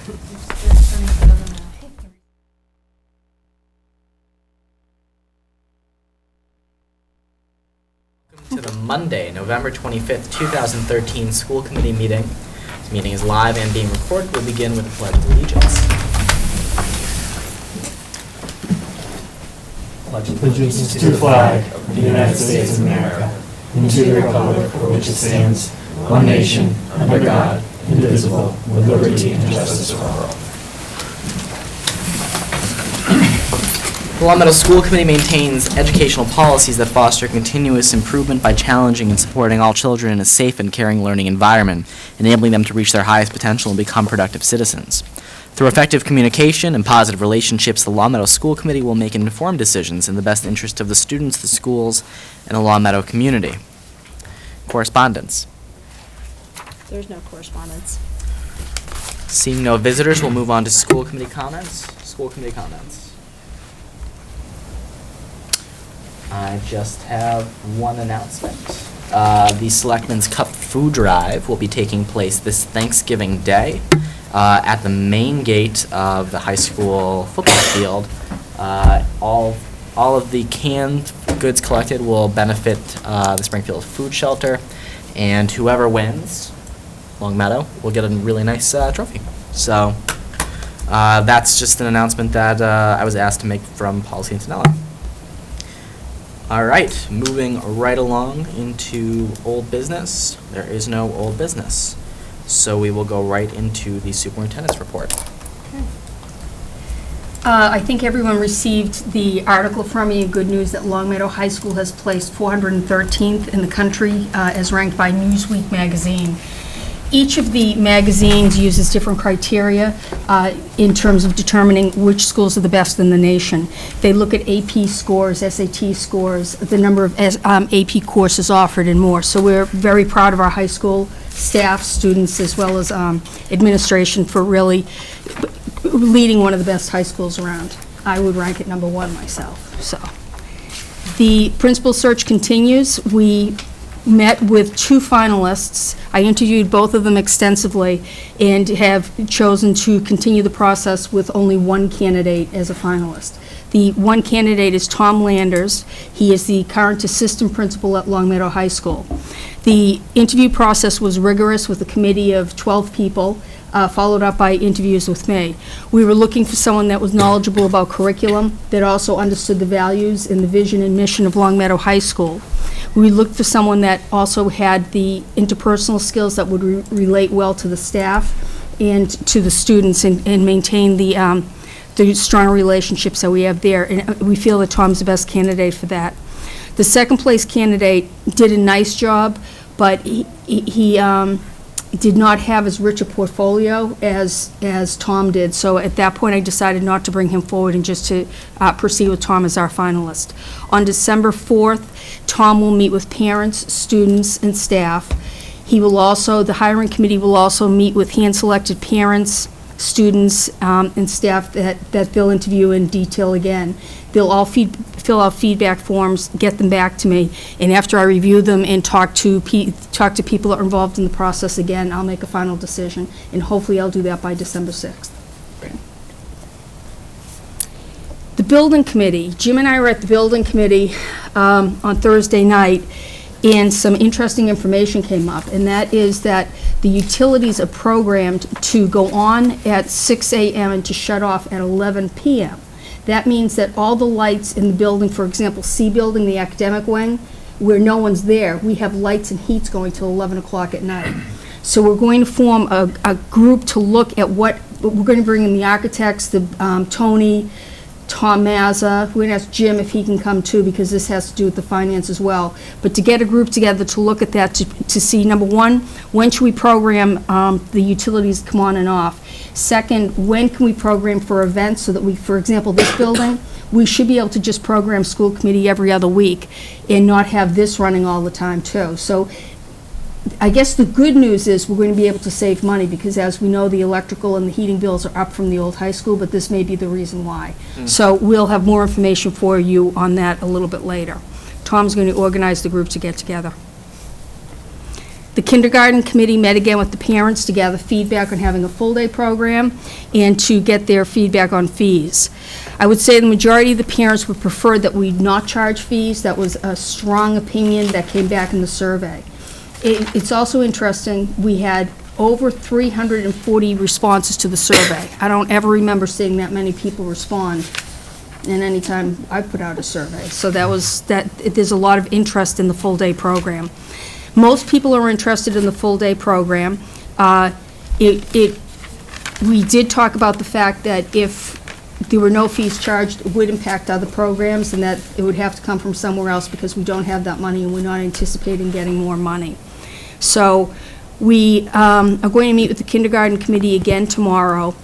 To the Monday, November 25th, 2013 school committee meeting. This meeting is live and being recorded. We'll begin with the Pledge of Allegiance. Pledge allegiance to the flag of the United States of America and to the republic for which it stands, one nation, under God, indivisible, with liberty and justice for all. The Long Meadow School Committee maintains educational policies that foster continuous improvement by challenging and supporting all children in a safe and caring learning environment, enabling them to reach their highest potential and become productive citizens. Through effective communication and positive relationships, the Long Meadow School Committee will make informed decisions in the best interest of the students, the schools, and the Long Meadow community. Correspondence. There's no correspondence. Seeing no visitors, we'll move on to school committee comments. School committee comments. I just have one announcement. The Selectmen's Cup Food Drive will be taking place this Thanksgiving Day at the main gate of the high school football field. All of the canned goods collected will benefit the Springfield Food Shelter, and whoever wins, Long Meadow, will get a really nice trophy. So that's just an announcement that I was asked to make from Policy and Tenella. All right, moving right along into old business. There is no old business. So we will go right into the superintendent's report. Okay. I think everyone received the article from me. Good news that Long Meadow High School has placed 413th in the country as ranked by Newsweek magazine. Each of the magazines uses different criteria in terms of determining which schools are the best in the nation. They look at AP scores, SAT scores, the number of AP courses offered, and more. So we're very proud of our high school staff, students, as well as administration for really leading one of the best high schools around. I would rank it number one myself. So the principal search continues. We met with two finalists. I interviewed both of them extensively and have chosen to continue the process with only one candidate as a finalist. The one candidate is Tom Landers. He is the current assistant principal at Long Meadow High School. The interview process was rigorous with a committee of 12 people, followed up by interviews with me. We were looking for someone that was knowledgeable about curriculum, that also understood the values and the vision and mission of Long Meadow High School. We looked for someone that also had the interpersonal skills that would relate well to the staff and to the students and maintain the strong relationships that we have there. And we feel that Tom's the best candidate for that. The second place candidate did a nice job, but he did not have as rich a portfolio as Tom did. So at that point, I decided not to bring him forward and just to proceed with Tom as our finalist. On December 4th, Tom will meet with parents, students, and staff. He will also, the hiring committee will also meet with hand-selected parents, students, and staff that they'll interview in detail again. They'll all fill out feedback forms, get them back to me, and after I review them and talk to people that are involved in the process again, I'll make a final decision, and hopefully I'll do that by December 6th. The building committee, Jim and I were at the building committee on Thursday night, and some interesting information came up, and that is that the utilities are programmed to go on at 6 a.m. and to shut off at 11 p.m. That means that all the lights in the building, for example, C building, the academic wing, where no one's there, we have lights and heats going till 11 o'clock at night. So we're going to form a group to look at what, we're going to bring in the architects, Tony, Tom Mazza. We're going to ask Jim if he can come too, because this has to do with the finance as well. But to get a group together to look at that, to see, number one, when should we program the utilities come on and off? Second, when can we program for events so that we, for example, this building, we should be able to just program school committee every other week and not have this running all the time too. So I guess the good news is we're going to be able to save money, because as we know, the electrical and the heating bills are up from the old high school, but this may be the reason why. So we'll have more information for you on that a little bit later. Tom's going to organize the group to get together. The kindergarten committee met again with the parents to gather feedback on having a full-day program and to get their feedback on fees. I would say the majority of the parents would prefer that we not charge fees. That was a strong opinion that came back in the survey. It's also interesting, we had over 340 responses to the survey. I don't ever remember seeing that many people respond in any time I put out a survey. So there's a lot of interest in the full-day program. Most people are interested in the full-day program. We did talk about the fact that if there were no fees charged, it would impact other programs, and that it would have to come from somewhere else because we don't have that money and we're not anticipating getting more money. So we are going to meet with the kindergarten committee again tomorrow,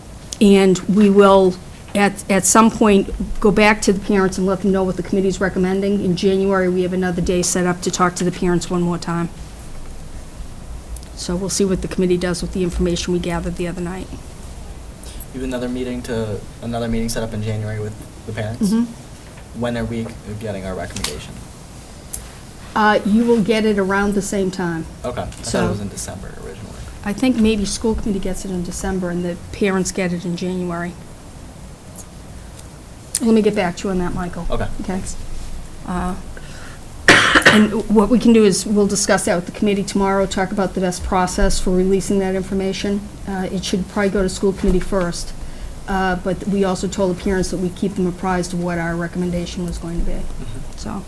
and we will at some point go back to the parents and let them know what the committee's recommending. In January, we have another day set up to talk to the parents one more time. So we'll see what the committee does with the information we gathered the other night. You have another meeting set up in January with the parents? Mm-hmm. When are we getting our recommendation? You will get it around the same time. Okay, I thought So- it was in December originally. I think maybe school committee gets it in December and the parents get it in January. Let me get back to you on that, Michael. Okay. Okay. And what we can do is we'll discuss that with the committee tomorrow, talk about the best process for releasing that information. It should probably go to school committee first, but we also told the parents that we keep them apprised of what our recommendation was going to be. So.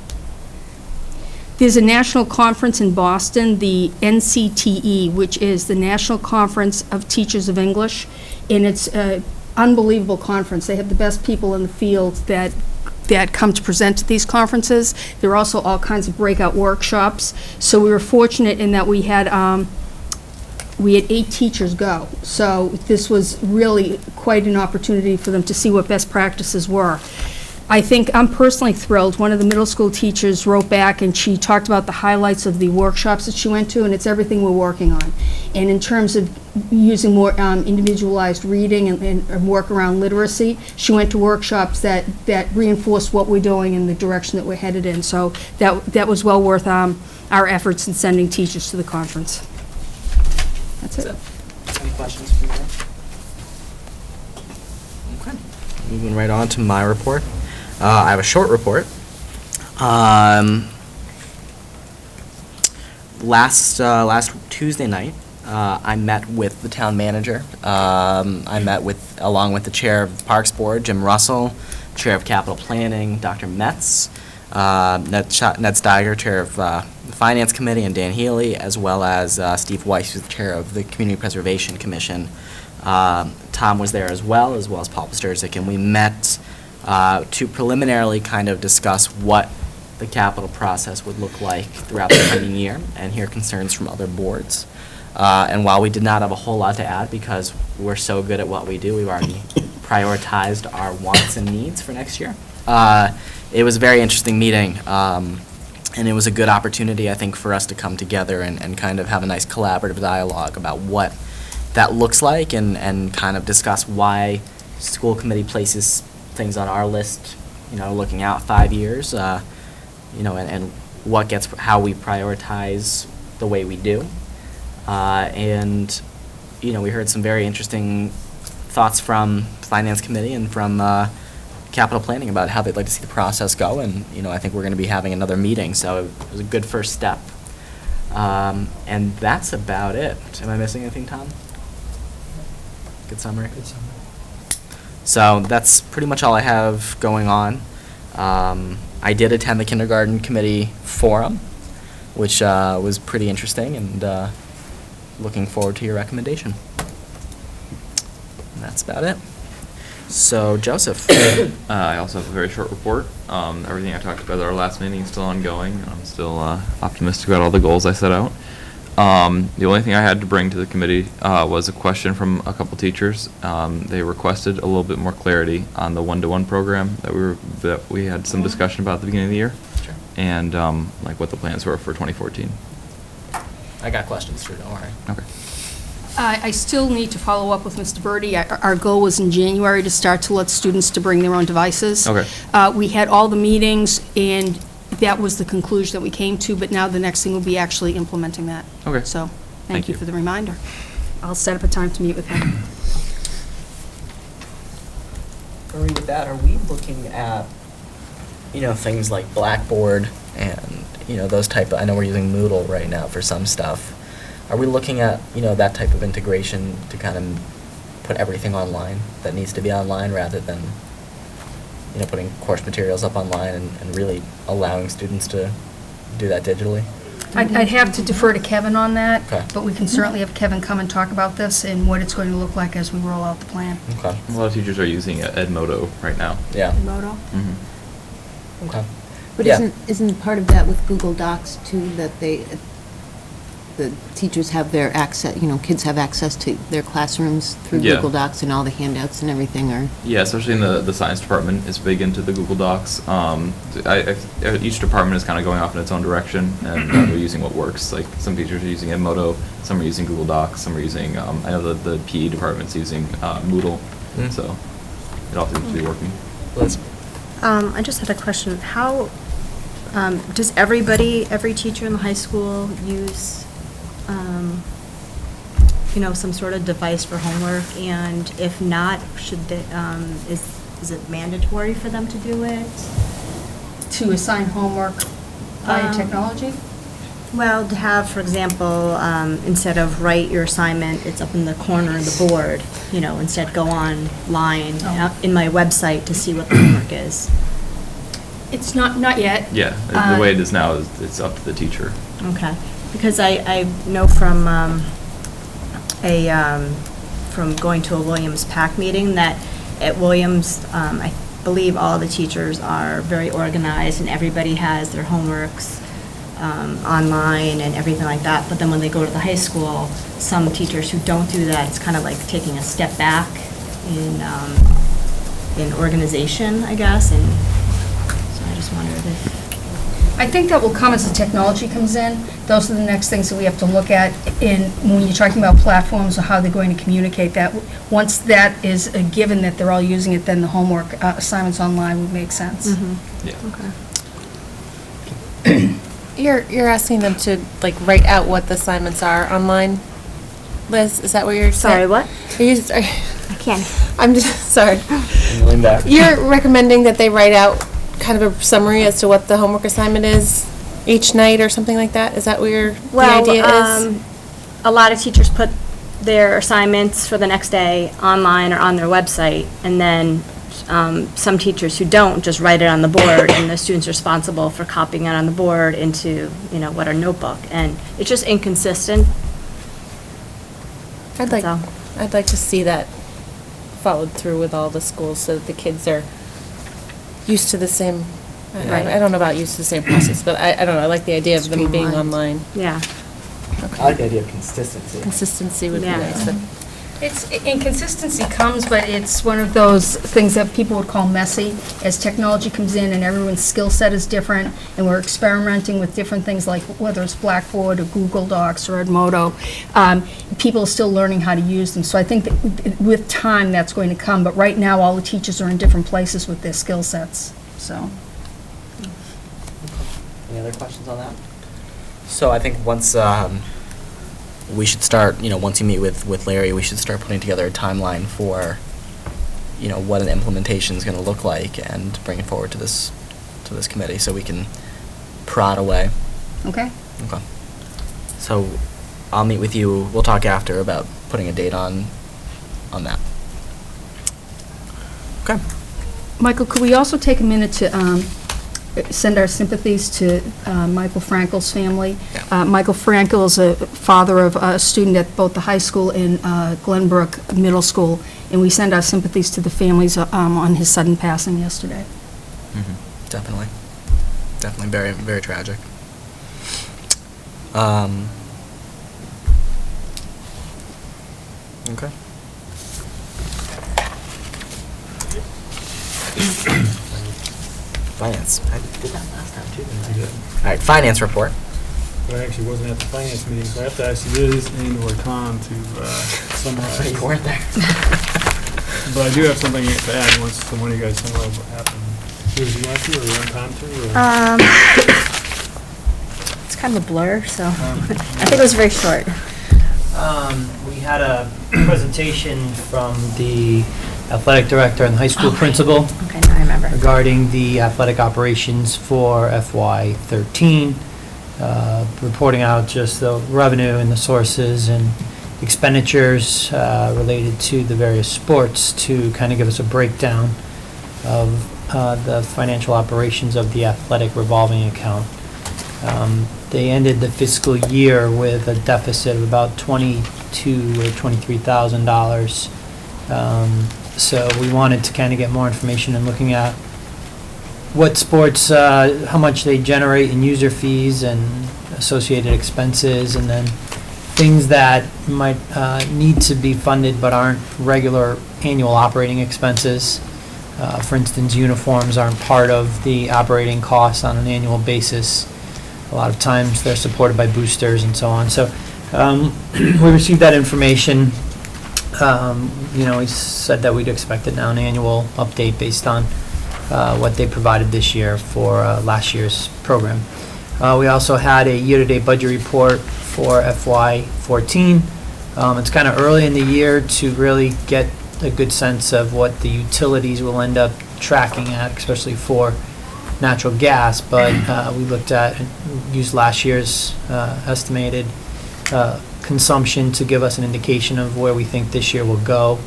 There's a national conference in Boston, the NCTE, which is the National Conference of Teachers of English, and it's an unbelievable conference. They have the best people in the field that come to present at these conferences. There are also all kinds of breakout workshops. So we were fortunate in that we had 8 teachers go. So this was really quite an opportunity for them to see what best practices were. I think I'm personally thrilled. One of the middle school teachers wrote back and she talked about the highlights of the workshops that she went to, and it's everything we're working on. And in terms of using more individualized reading and work around literacy, she went to workshops that reinforced what we're doing and the direction that we're headed in. So that was well worth our efforts in sending teachers to the conference. That's it. Any questions from you? Okay. Moving right on to my report. I have a short report. Last Tuesday night, I met with the town manager. I met along with the chair of the Parks Board, Jim Russell, chair of Capital Planning, Dr. Metz, Ned Steiger, chair of the Finance Committee, and Dan Healy, as well as Steve Weiss, who's the chair of the Community Preservation Commission. Tom was there as well as Paul Pasterzik, and we met to preliminarily kind of discuss what the capital process would look like throughout the coming year and hear concerns from other boards. And while we did not have a whole lot to add because we're so good at what we do, we've already prioritized our wants and needs for next year. It was a very interesting meeting, and it was a good opportunity, I think, for us to come together and kind of have a nice collaborative dialogue about what that looks like and kind of discuss why school committee places things on our list, looking out 5 years, and how we prioritize the way we do. And we heard some very interesting thoughts from Finance Committee and from Capital Planning about how they'd like to see the process go, and I think we're going to be having another meeting, so it was a good first step. And that's about it. Am I missing anything, Tom? Good summary? Good summary. So that's pretty much all I have going on. I did attend the kindergarten committee forum, which was pretty interesting, and looking forward to your recommendation. And that's about it. So, Joseph. I also have a very short report. Everything I talked about at our last meeting is still ongoing. I'm still optimistic about all the goals I set out. The only thing I had to bring to the committee was a question from a couple teachers. They requested a little bit more clarity on the one-to-one program that we had some discussion about at the beginning of the year. Sure. And what the plans were for 2014. I got questions too, don't worry. Okay. I still need to follow up with Mr. Birdie. Our goal was in January to start to let students to bring their own devices. Okay. We had all the meetings, and that was the conclusion that we came to, but now the next thing will be actually implementing that. Okay. So, Thank thank you you. for the reminder. I'll set up a time to meet with him. Marie, with that, are we looking at, things like Blackboard and, those type of, I know we're using Moodle right now for some stuff. Are we looking at, that type of integration to kind of put everything online that needs to be online rather than, putting course materials up online and really allowing students to do that digitally? I'd have to defer to Kevin on that, Okay. but we can certainly have Kevin come and talk about this and what it's going to look like as we roll out the plan. Okay. A lot of teachers are using Edmodo right now. Yeah. Moto? Mm-hmm. Okay. But Yeah. isn't part of that with Google Docs too, that the teachers have their access, kids have access to their classrooms through Yeah. Google Docs and all the handouts and everything are? Yeah, especially in the science department is big into the Google Docs. Each department is kind of going off in its own direction, and they're using what works. Like some teachers are using Edmodo, some are using Google Docs, some are using. I know that the PE department's using Moodle, Mm. so it all seems to be working. Liz? I just had a question. How, does every teacher in the high school use, some sort of device for homework? And if not, should they, is it mandatory for them to do it? To assign homework via technology? Well, to have, for example, instead of write your assignment, it's up in the corner of the board, instead go online in my website to see what the homework is. It's not yet. Yeah, the way it is now is it's up to the teacher. Okay, because I know from from going to a Williams PAC meeting that at Williams, I believe all the teachers are very organized and everybody has their homeworks online and everything like that. But then when they go to the high school, some teachers who don't do that, it's kind of like taking a step back in organization, I guess. And so I just wondered if. I think that will come as the technology comes in. Those are the next things that we have to look at when you're talking about platforms or how they're going to communicate that. Once that is a given that they're all using it, then the homework assignments online would make sense. Yeah. Okay. You're asking them to write out what the assignments are online, Liz? Is that what you're saying? Sorry, what? Sorry. I can't. I'm just sorry. Can you lean back? You're recommending that they write out kind of a summary as to what the homework assignment is each night or something like that? Is that what the idea is? A lot of teachers put their assignments for the next day online or on their website, and then some teachers who don't just write it on the board, and the student's responsible for copying it on the board into, what a notebook, and it's just inconsistent. I'd like So- to see that followed through with all the schools so that the kids are used to the same. Right. I don't know about used to the same process, but I don't know. I like the idea of them being Streamlined. online. Yeah. I like the idea of consistency. Consistency would be Yeah. nice. But Inconsistency comes, but it's one of those things that people would call messy. As technology comes in and everyone's skill set is different, and we're experimenting with different things like whether it's Blackboard or Google Docs or Edmodo, people are still learning how to use them. So I think that with time, that's going to come. But right now, all the teachers are in different places with their skill sets, so. Any other questions on that? So I think once we should start, once you meet with Larry, we should start putting together a timeline for, what an implementation is going to look like and bring it forward to this committee so we can prod away. Okay? Okay. So I'll meet with you. We'll talk after about putting a date on that. Okay. Michael, could we also take a minute to send our sympathies to Michael Frankel's family? Yeah. Michael Frankel is a father of a student at both the high school and Glenbrook Middle School, and we send our sympathies to the families on his sudden passing yesterday. Mm-hmm. Definitely. Definitely very, very tragic. Okay. Finance. I did that last time too, didn't I? You did. All right, finance report. But I actually wasn't at the finance meeting, so I have to ask Liz and/or Tom to summarize. You weren't there. But I do have something to add once one of you guys summarize what happened. Was you last year or one time through? It's kind of a blur, so I think it was very short. We had a presentation from the athletic director and the high school principal Okay, now I remember. regarding the athletic operations for FY13, reporting out just the revenue and the sources and expenditures related to the various sports to kind of give us a breakdown of the financial operations of the athletic revolving account. They ended the fiscal year with a deficit of about $22,000 or $23,000. So we wanted to kind of get more information and looking at what sports, how much they generate in user fees and associated expenses, and then things that might need to be funded but aren't regular annual operating expenses. For instance, uniforms aren't part of the operating costs on an annual basis. A lot of times they're supported by boosters and so on. So we received that information. We said that we'd expect it now an annual update based on what they provided this year for last year's program. We also had a year-to-date budget report for FY14. It's kind of early in the year to really get a good sense of what the utilities will end up tracking at, especially for natural gas, but we looked at and used last year's estimated consumption to give us an indication of where we think this year will go,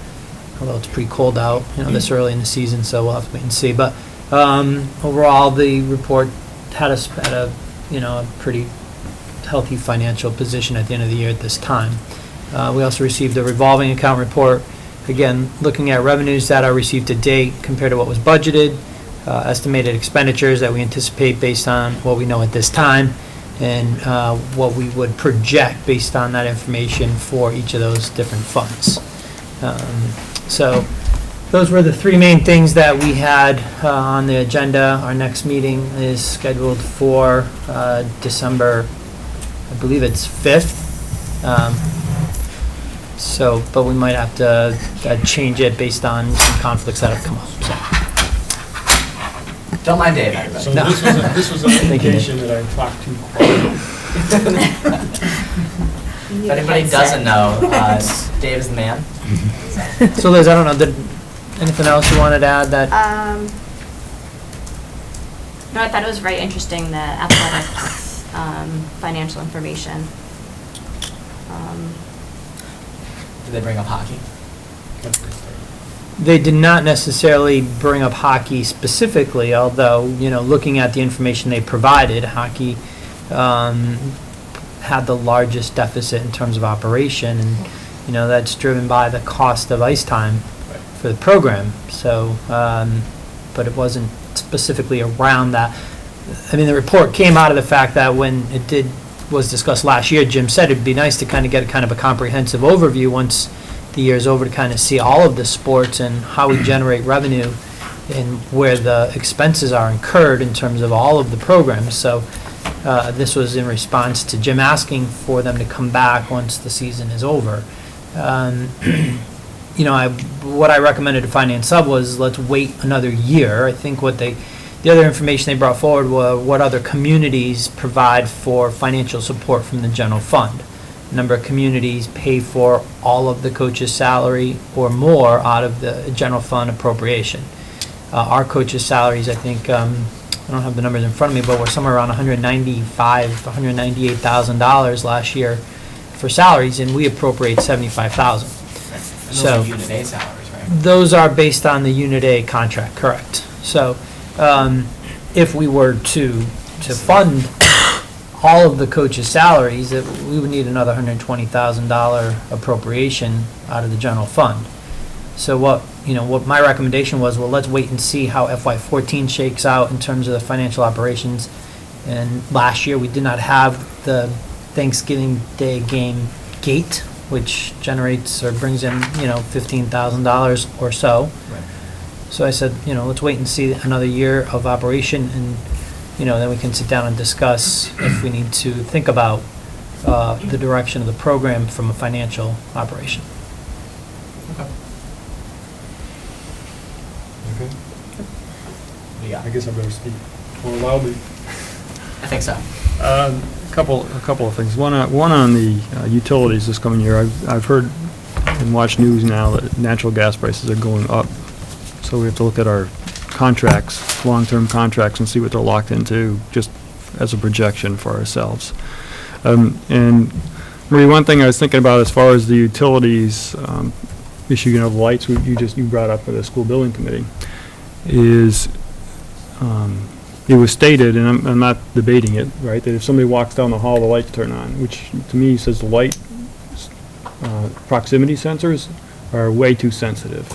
although it's pretty cold out, this early in the season, so we'll have to wait and see. But overall, the report had us at a pretty healthy financial position at the end of the year at this time. We also received a revolving account report, again, looking at revenues that are received to date compared to what was budgeted, estimated expenditures that we anticipate based on what we know at this time, and what we would project based on that information for each of those different funds. So those were the three main things that we had on the agenda. Our next meeting is scheduled for December, I believe it's 5th. But we might have to change it based on some conflicts that have come up. So. Don't mind Dave, everybody. So No. this was an indication that I talked too quiet. If anybody doesn't know, Dave is the man. So Liz, I don't know, anything else you wanted to add that? No, I thought it was very interesting, the athletics financial information. Did they bring up hockey? They did not necessarily bring up hockey specifically, although, looking at the information they provided, hockey had the largest deficit in terms of operation, and, that's driven by the cost of ice time for the program. So, but it wasn't specifically around that. I mean, the report came out of the fact that when it was discussed last year, Jim said it'd be nice to kind of get a kind of a comprehensive overview once the year's over to kind of see all of the sports and how we generate revenue and where the expenses are incurred in terms of all of the programs. So this was in response to Jim asking for them to come back once the season is over. What I recommended to Finance Sub was let's wait another year. I think the other information they brought forward were what other communities provide for financial support from the general fund. A number of communities pay for all of the coach's salary or more out of the general fund appropriation. Our coaches' salaries, I think, I don't have the numbers in front of me, but we're somewhere around $198,000 last year for salaries, and we appropriate $75,000. And those are Unit A salaries, right? Those are based on the Unit A contract, correct. So if we were to fund all of the coaches' salaries, we would need another $120,000 appropriation out of the general fund. So what my recommendation was, well, let's wait and see how FY14 shakes out in terms of the financial operations. And last year, we did not have the Thanksgiving Day game gate, which generates or brings in, $15,000 or so. Right. So I said, let's wait and see another year of operation, and then we can sit down and discuss if we need to think about the direction of the program from a financial operation. Okay. do you got? I guess I better speak more loudly. I think so. A couple of things. One on the utilities this coming year. I've heard and watched news now that natural gas prices are going up. So we have to look at our contracts, long-term contracts, and see what they're locked into, just as a projection for ourselves. And Marie, one thing I was thinking about as far as the utilities issue, you know, the lights you brought up for the school building committee, is it was stated, and I'm not debating it, right, that if somebody walks down the hall, the lights turn on, which to me says the light proximity sensors are way too sensitive.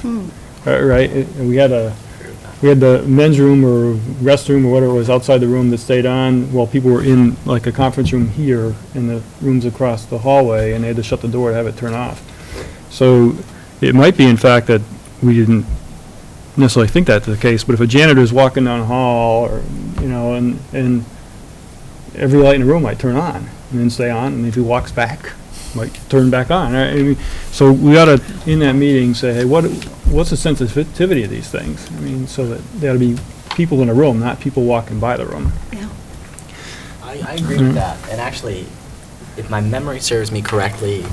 Right? And we had the men's room or restroom or whatever it was outside the room that stayed on while people were in like a conference room here and the rooms across the hallway, and they had to shut the door to have it turn off. So it might be, in fact, that we didn't necessarily think that's the case, but if a janitor is walking down the hall, or you know, and every light in the room might turn on and then stay on, and if he walks back, might turn back on. Right? I mean, so we ought to, in that meeting, say, hey, what's the sensitivity of these things? I mean, so that there ought to be people in a room, not people walking by the room. Yeah. I agree with that. And actually, if my memory serves me correctly,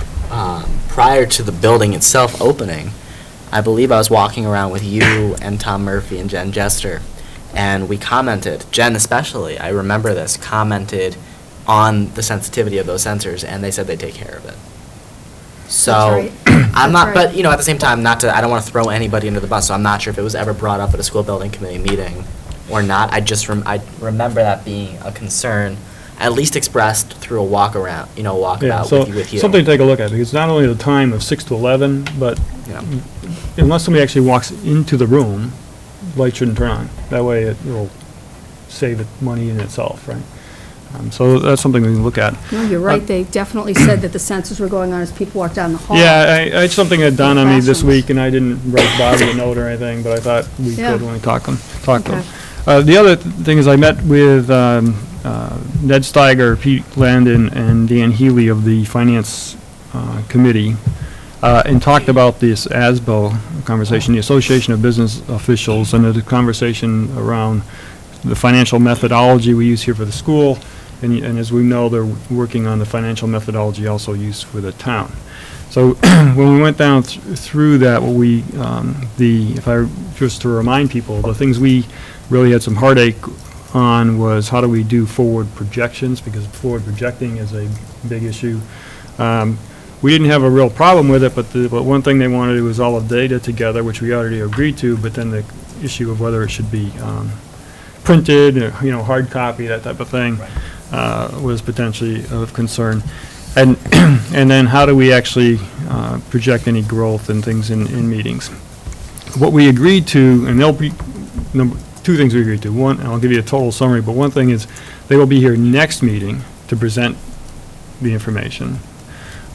prior to the building itself opening, I believe I was walking around with you and Tom Murphy and Jen Jester, and we commented, Jen especially, I remember this, commented on the sensitivity of those sensors, and they said they'd take care of it. So, right. I'm That's not, right. but, you know, at the same time, I don't want to throw anybody under the bus, so I'm not sure if it was ever brought up at a school building committee meeting or not. I just, I remember that being a concern, at least expressed through a walkabout with you. Something to take a look at, because not only the time of 6 to 11, but Yeah. unless somebody actually walks into the room, light shouldn't turn on. That way it will save it money in itself, right? So that's something we can look at. No, you're right. They definitely said that the sensors were going on as people walked down the hall. Yeah, it's something that dawned on me this Classrooms. week, and I didn't write Bobby a note or anything, but I thought we Yeah. could when we talk to them. Okay. The other thing is I met with Ned Steiger, Pete Landon, and Dan Healy of the Finance Committee, and talked about this ASBO conversation, the Association of Business Officials, and the conversation around the financial methodology we use here for the school, and as we know, they're working on the financial methodology also used for the town. So when we went down through that, what we, if I just to remind people, the things we really had some heartache on was how do we do forward projections, because forward projecting is a big issue. We didn't have a real problem with it, but one thing they wanted was all the data together, which we already agreed to, but then the issue of whether it should be printed, you know, hard copy, that type of thing, was potentially of concern. And and then how do we actually project any growth and things in meetings? What we agreed to, and there'll be two things we agreed to. One, and I'll give you a total summary, but one thing is they will be here next meeting to present the information.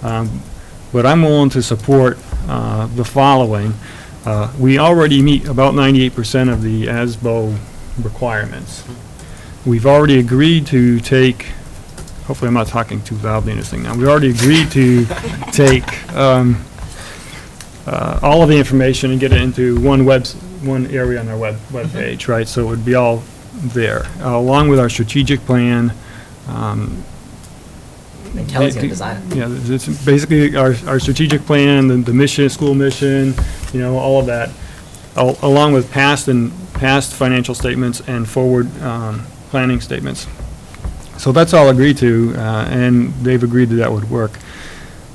But I'm willing to support the following. We already meet about 98% of the ASBO requirements. We've already agreed to take, hopefully I'm not talking too loudly in this thing now, we already agreed to take all of the information and get it into one area on our web page, right? So it would be all there, along with our strategic plan. And Kelly's going to design it. Yeah, it's basically our strategic plan, the mission, school mission, you know, all of that, along with past financial statements and forward planning statements. So that's all agreed to, and they've agreed that would work.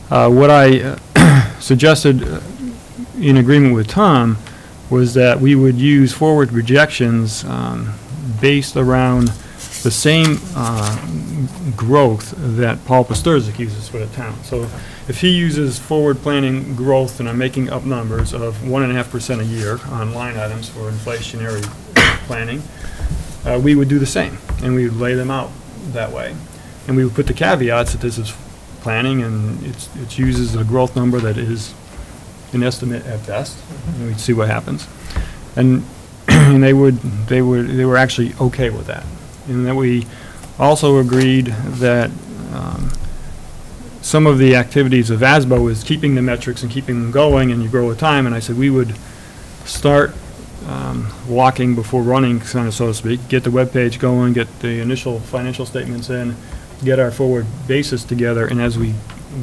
What I suggested in agreement with Tom was that we would use forward projections based around the same growth that Paul Pasturzik uses for the town. So if he uses forward planning growth, and I'm making up numbers, of 1.5% a year on line items for inflationary planning, we would do the same, and we would lay them out that way. And we would put the caveats that this is planning, and it uses a growth number that is an estimate at best, and we'd see what happens. And and they were actually okay with that. And that we also agreed that some of the activities of ASBO is keeping the metrics and keeping them going, and you grow with time. And I said we would start walking before running, kind of, so to speak. Get the webpage going, get the initial financial statements in, get our forward basis together, and as we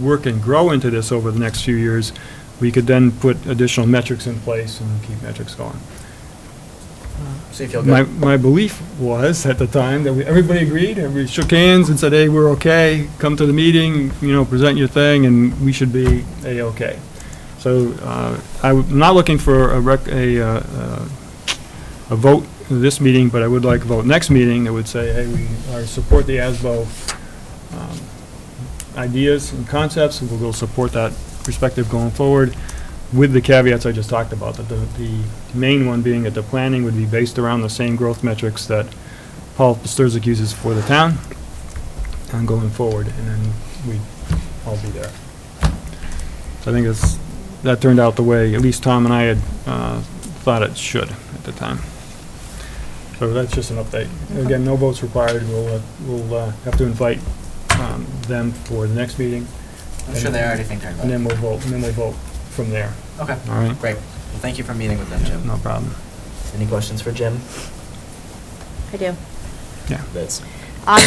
work and grow into this over the next few years, we could then put additional metrics in place and keep metrics going. So you feel good? My belief was, at the time, that everybody agreed, everybody shook hands and said, hey, we're okay, come to the meeting, present your thing, and we should be A-okay. So I'm not looking for a vote this meeting, but I would like a vote next meeting that would say, hey, we support the ASBO ideas and concepts, and we'll support that perspective going forward, with the caveats I just talked about, that the main one being that the planning would be based around the same growth metrics that Paul Sturzik uses for the town, and going forward, and then we'd all be there. So I think that turned out the way at least Tom and I had thought it should at the time. So that's just an update. Again, no votes required. We'll have to invite them for the next meeting. I'm sure they already think they're And then we'll vote from there. Okay. All right. Great. Well, thank you for meeting with them, Jim. No problem. Any questions for Jim? I do. Yeah. Liz? On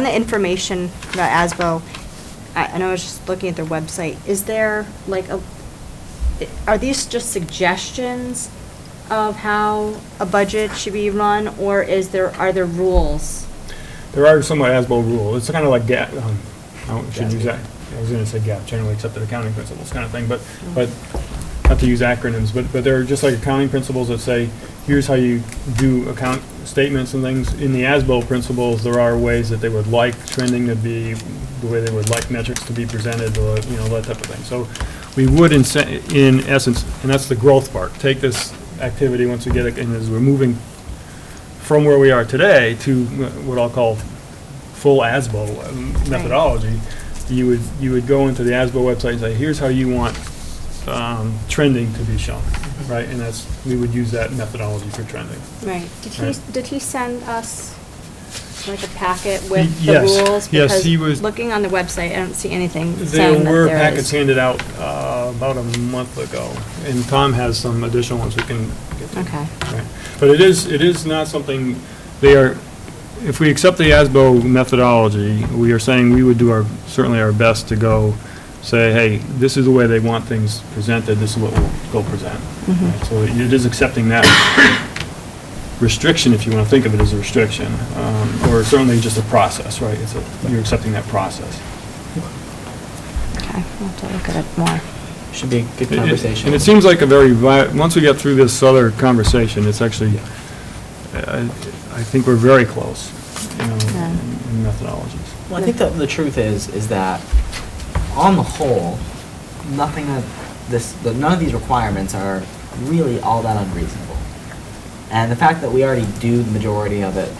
the information about ASBO, I know I was just looking at their website, is there are these just suggestions of how a budget should be run, or are there rules? There are somewhat ASBO rules. It's kind of like GAP. I shouldn't use that. I was going to say GAP, generally accepted accounting principles kind of thing, but not to use acronyms, but they're just like accounting principles that say, here's how you do account statements and things. In the ASBO principles, there are ways that they would like trending to be, the way they would like metrics to be presented, or, that type of thing. So we would, in essence, and that's the growth part, take this activity once we get it, and as we're moving from where we are today to what I'll call full ASBO methodology, you would go into the ASBO website and say, here's how you want trending to be shown, right? And we would use that methodology for trending. Right. Right. Did he send us like a packet with Yes. the rules? Yes, Because he was. looking on the website, I don't see anything There saying that were there packets is. handed out about a month ago, and Tom has some additional ones we can get to. Okay. Right. But it is not something, if we accept the ASBO methodology, we are saying we would do certainly our best to go say, hey, this is the way they want things presented, this is what we'll go present. Right? So it is accepting that restriction, if you want to think of it as a restriction, or certainly just a process, right? You're accepting that process. Okay, we'll have to look at it more. Should be a good conversation. And it seems like once we get through this other conversation, it's actually, I think we're very close, in methodologies. Well, I think the truth is that, on the whole, none of these requirements are really all that unreasonable. And the fact that we already do the majority of it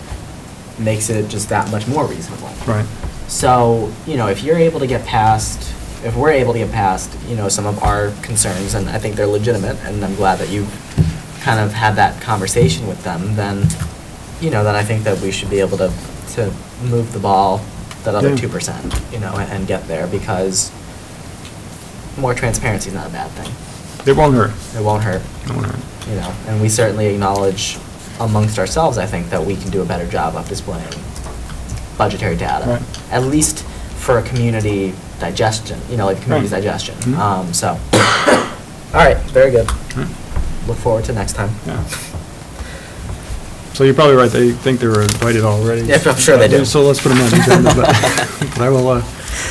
makes it just that much more reasonable. Right. So, if we're able to get past, some of our concerns, and I think they're legitimate, and I'm glad that you've kind of had that conversation with them, then I think that we should be able to move the ball that other 2%, and get there, because more transparency is not a bad thing. It won't hurt. It won't hurt. It won't hurt. And we certainly acknowledge amongst ourselves, I think, that we can do a better job of displaying budgetary data. Right. At least for a community digestion, like community's Right. digestion. Mhm. So, all right, very good. Right. Look forward to next time. Yeah. So you're probably right, they think they were invited already. Yeah, I'm sure they do. So let's put them on the agenda, but I will,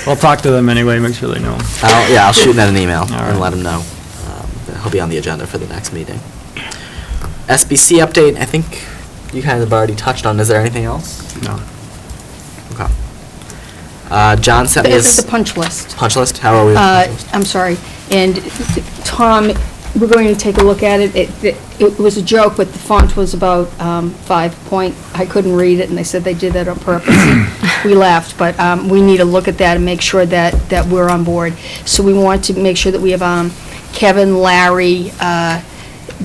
I'll talk to them anyway, make sure they know. I'll shoot them an email right. and let them know. He'll be on the agenda for the next meeting. SBC update, I think you kind of already touched on. Is there anything else? No. Okay. John sent me This is his the punch list. punch list. How are we with the punch list? I'm sorry. And Tom, we're going to take a look at it. It was a joke, but the font was about 5 point. I couldn't read it, and they said they did that on purpose. We laughed, but we need to look at that and make sure that we're on board. So we want to make sure that we have Kevin, Larry,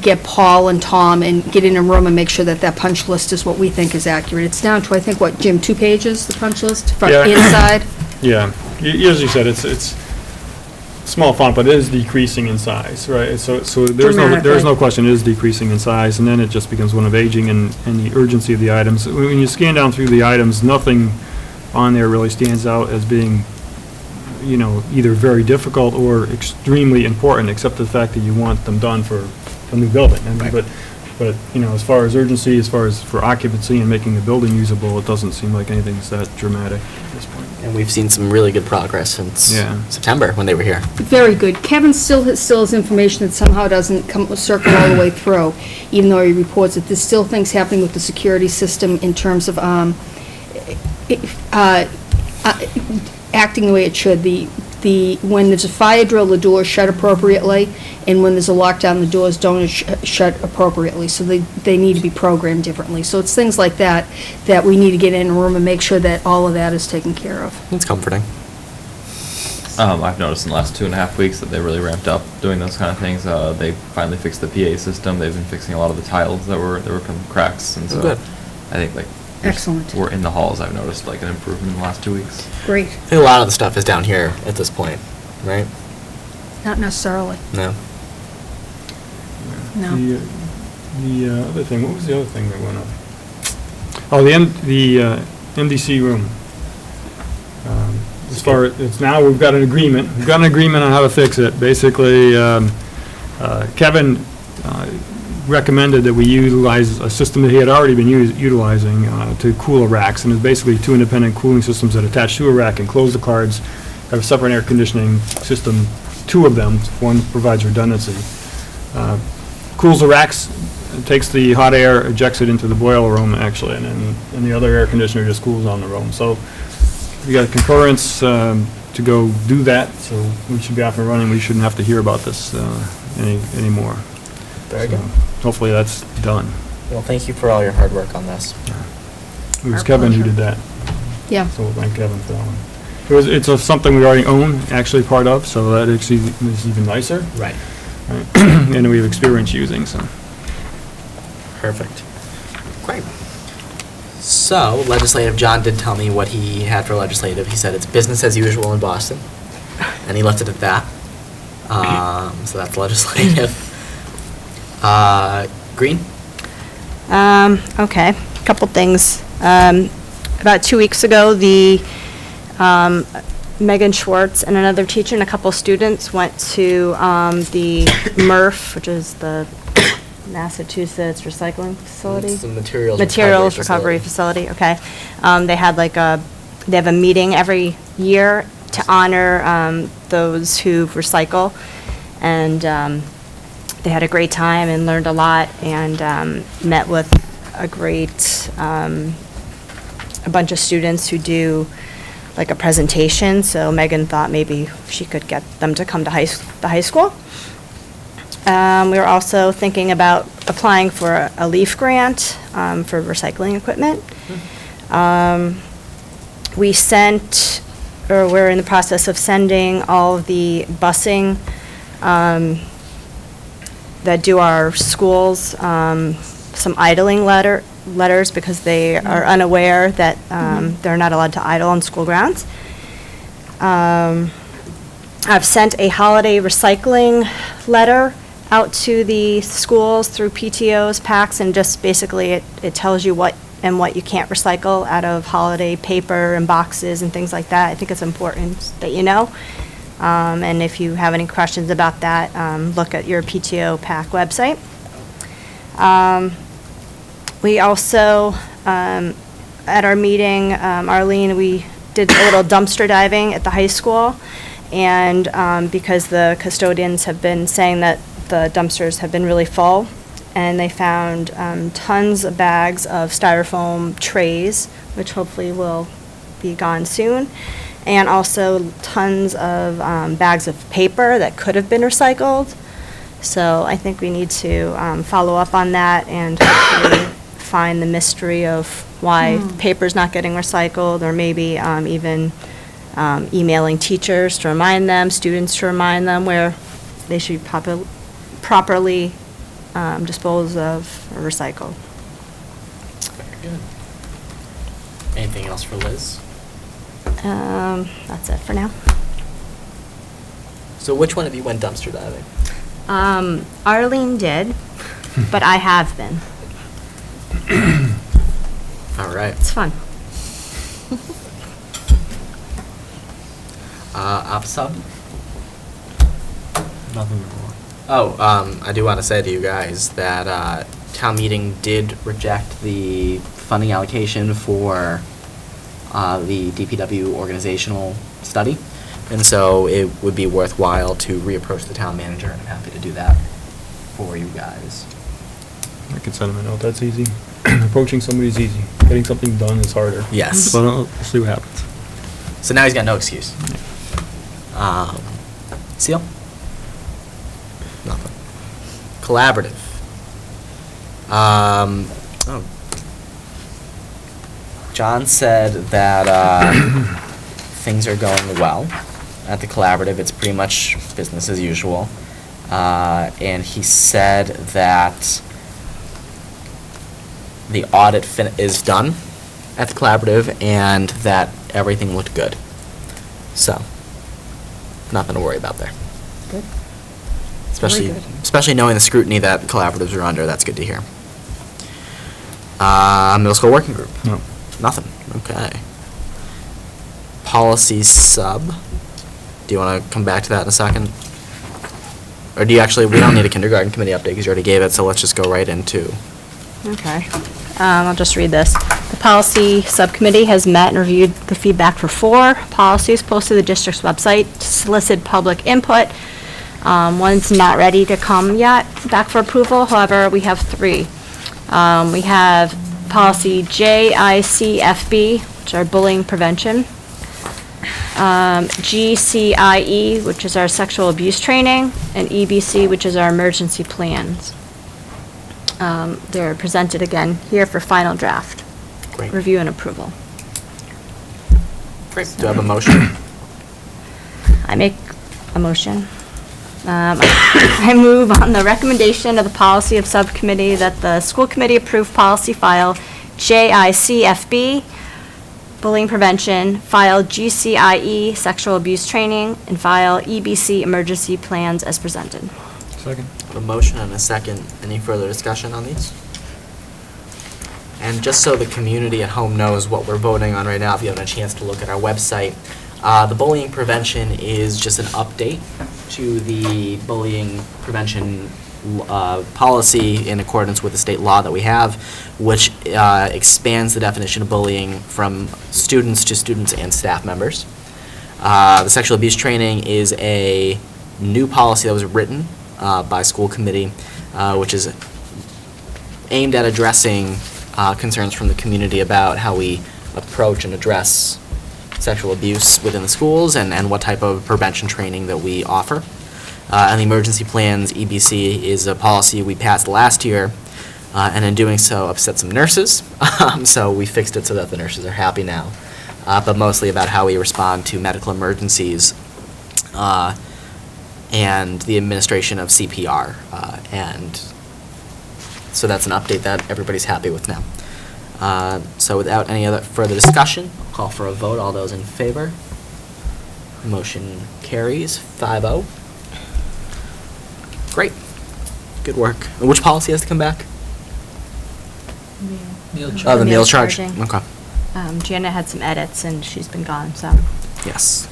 get Paul and Tom, and get in a room and make sure that punch list is what we think is accurate. It's down to, I think, what, Jim, 2 pages, the punch list, from Yeah. inside? Yeah, as you said, it's small font, but it is decreasing in size, right? So there's no Dramatically. question, it is decreasing in size, and then it just becomes one of aging and the urgency of the items. When you scan down through the items, nothing on there really stands out as being, either very difficult or extremely important, except the fact that you want them done for a new building. I mean, but, as far as urgency, as far as for occupancy and making the building usable, it doesn't seem like anything's that dramatic at this point. And we've seen some really good progress since Yeah. September when they were here. Very good. Kevin still has information that somehow doesn't circle all the way through, even though he reports that there's still things happening with the security system in terms of acting the way it should. When there's a fire drill, the doors shut appropriately, and when there's a lockdown, the doors don't shut appropriately. So they need to be programmed differently. So it's things like that we need to get in a room and make sure that all of that is taken care of. It's comforting. I've noticed in the last 2.5 weeks that they really ramped up doing those kind of things. They finally fixed the PA system. They've been fixing a lot of the tiles that were from cracks, and so Good. I think Excellent. we're in the halls. I've noticed an improvement in the last 2 weeks. Great. I think a lot of the stuff is down here at this point, right? Not necessarily. No. No. The other thing, what was the other thing that went up? Oh, the MDC room. As far as, it's now, we've got an agreement. We've got an agreement on how to fix it. Basically, Kevin recommended that we utilize a system that he had already been utilizing to cool the racks, and it's basically 2 independent cooling systems that attach to a rack and close the cards, have a separate air conditioning system, 2 of them, one provides redundancy. Cools the racks, takes the hot air, ejects it into the boiler room actually, and then the other air conditioner just cools on the room. So we got concurrence to go do that, so we should be off and running. We shouldn't have to hear about this anymore. Very good. Hopefully that's done. Well, thank you for all your hard work on this. It was Our Kevin who pleasure. did that, Yeah. so we'll thank Kevin for that one. It's something we already own, actually part of, so that actually is even nicer, Right. right? And we have experience using, so. Perfect. Great. So, legislative, John did tell me what he had for legislative. He said it's business as usual in Boston, and he left it at that. So that's legislative. Green? Okay, a couple things. About 2 weeks ago, Megan Schwartz and another teacher and a couple students went to the MRF, which is the Massachusetts Recycling Facility? It's the Materials Recovery Facility, okay. They had they have a meeting every year to honor those who recycle, and they had a great time and learned a lot, and met with a bunch of students who do a presentation, so Megan thought maybe she could get them to come to the high school. We were also thinking about applying for a LEAF grant for recycling equipment. We're in the process of sending all of the busing that do our schools some idling letters because they are unaware that they're not allowed to idle on school grounds. I've sent a holiday recycling letter out to the schools through PTOs, PACs, and just basically it tells you what you can't recycle out of holiday paper and boxes and things like that. I think it's important that you know. And if you have any questions about that, look at your PTO PAC website. We also, at our meeting, Arlene, we did a little dumpster diving at the high school, and because the custodians have been saying that the dumpsters have been really full, and they found tons of bags of styrofoam trays, which hopefully will be gone soon, and also tons of bags of paper that could have been recycled. So I think we need to follow up on that and hopefully find the mystery of why paper's not getting recycled, or maybe even emailing teachers to remind them, students to remind them where they should properly dispose of or recycle. Very good. Anything else for Liz? That's it for now. So which one of you went dumpster diving? Arlene did, but I have been. All right. It's fun. Op sub? Nothing more. Oh, I do want to say to you guys that town meeting did reject the funding allocation for the DPW organizational study. And so it would be worthwhile to reapproach the town manager, and I'm happy to do that for you guys. I can send him a note, that's easy. Approaching somebody's easy. Getting something done is harder. Yes. But we'll see what happens. So now he's got no excuse. Seal? Nothing. Collaborative. Oh. John said that things are going well at the collaborative. It's pretty much business as usual. And he said that the audit is done at the collaborative and that everything looked good. So, nothing to worry about there. Good. Especially, Very good. especially knowing the scrutiny that collaboratives are under, that's good to hear. Middle school working group? No. Nothing, okay. Policy sub, do you want to come back to that in a second? Or do you actually, we don't need a kindergarten committee update because you already gave it, so let's just go right into. Okay. I'll just read this. The policy subcommittee has met and reviewed the feedback for 4 policies posted to the district's website to solicit public input. One's not ready to come yet back for approval, however, we have 3. We have policy JICFB, which are bullying prevention. GCIE, which is our sexual abuse training, and EBC, which is our emergency plans. They're presented again here for final draft. Great. Review and approval. Great. Do I have a motion? I make a motion. I move on the recommendation of the policy of subcommittee that the school committee approve policy file JICFB, bullying prevention, file GCIE, sexual abuse training, and file EBC, emergency plans as presented. Second. A motion and a second. Any further discussion on these? And just so the community at home knows what we're voting on right now, if you haven't had a chance to look at our website, the bullying prevention is just an update to the bullying prevention policy in accordance with the state law that we have, which expands the definition of bullying from students to students and staff members. The sexual abuse training is a new policy that was written by school committee, which is aimed at addressing concerns from the community about how we approach and address sexual abuse within the schools and what type of prevention training that we offer. And the emergency plans, EBC, is a policy we passed last year, and in doing so upset some nurses. So we fixed it so that the nurses are happy now. But mostly about how we respond to medical emergencies and the administration of CPR. And so that's an update that everybody's happy with now. So without any other further discussion, I'll call for a vote. All those in favor? Motion carries 5-0. Great. Good work. And which policy has to come back? Meal Oh, the meal meal charge. charging. Okay. Janet had some edits and she's been gone, so. Yes.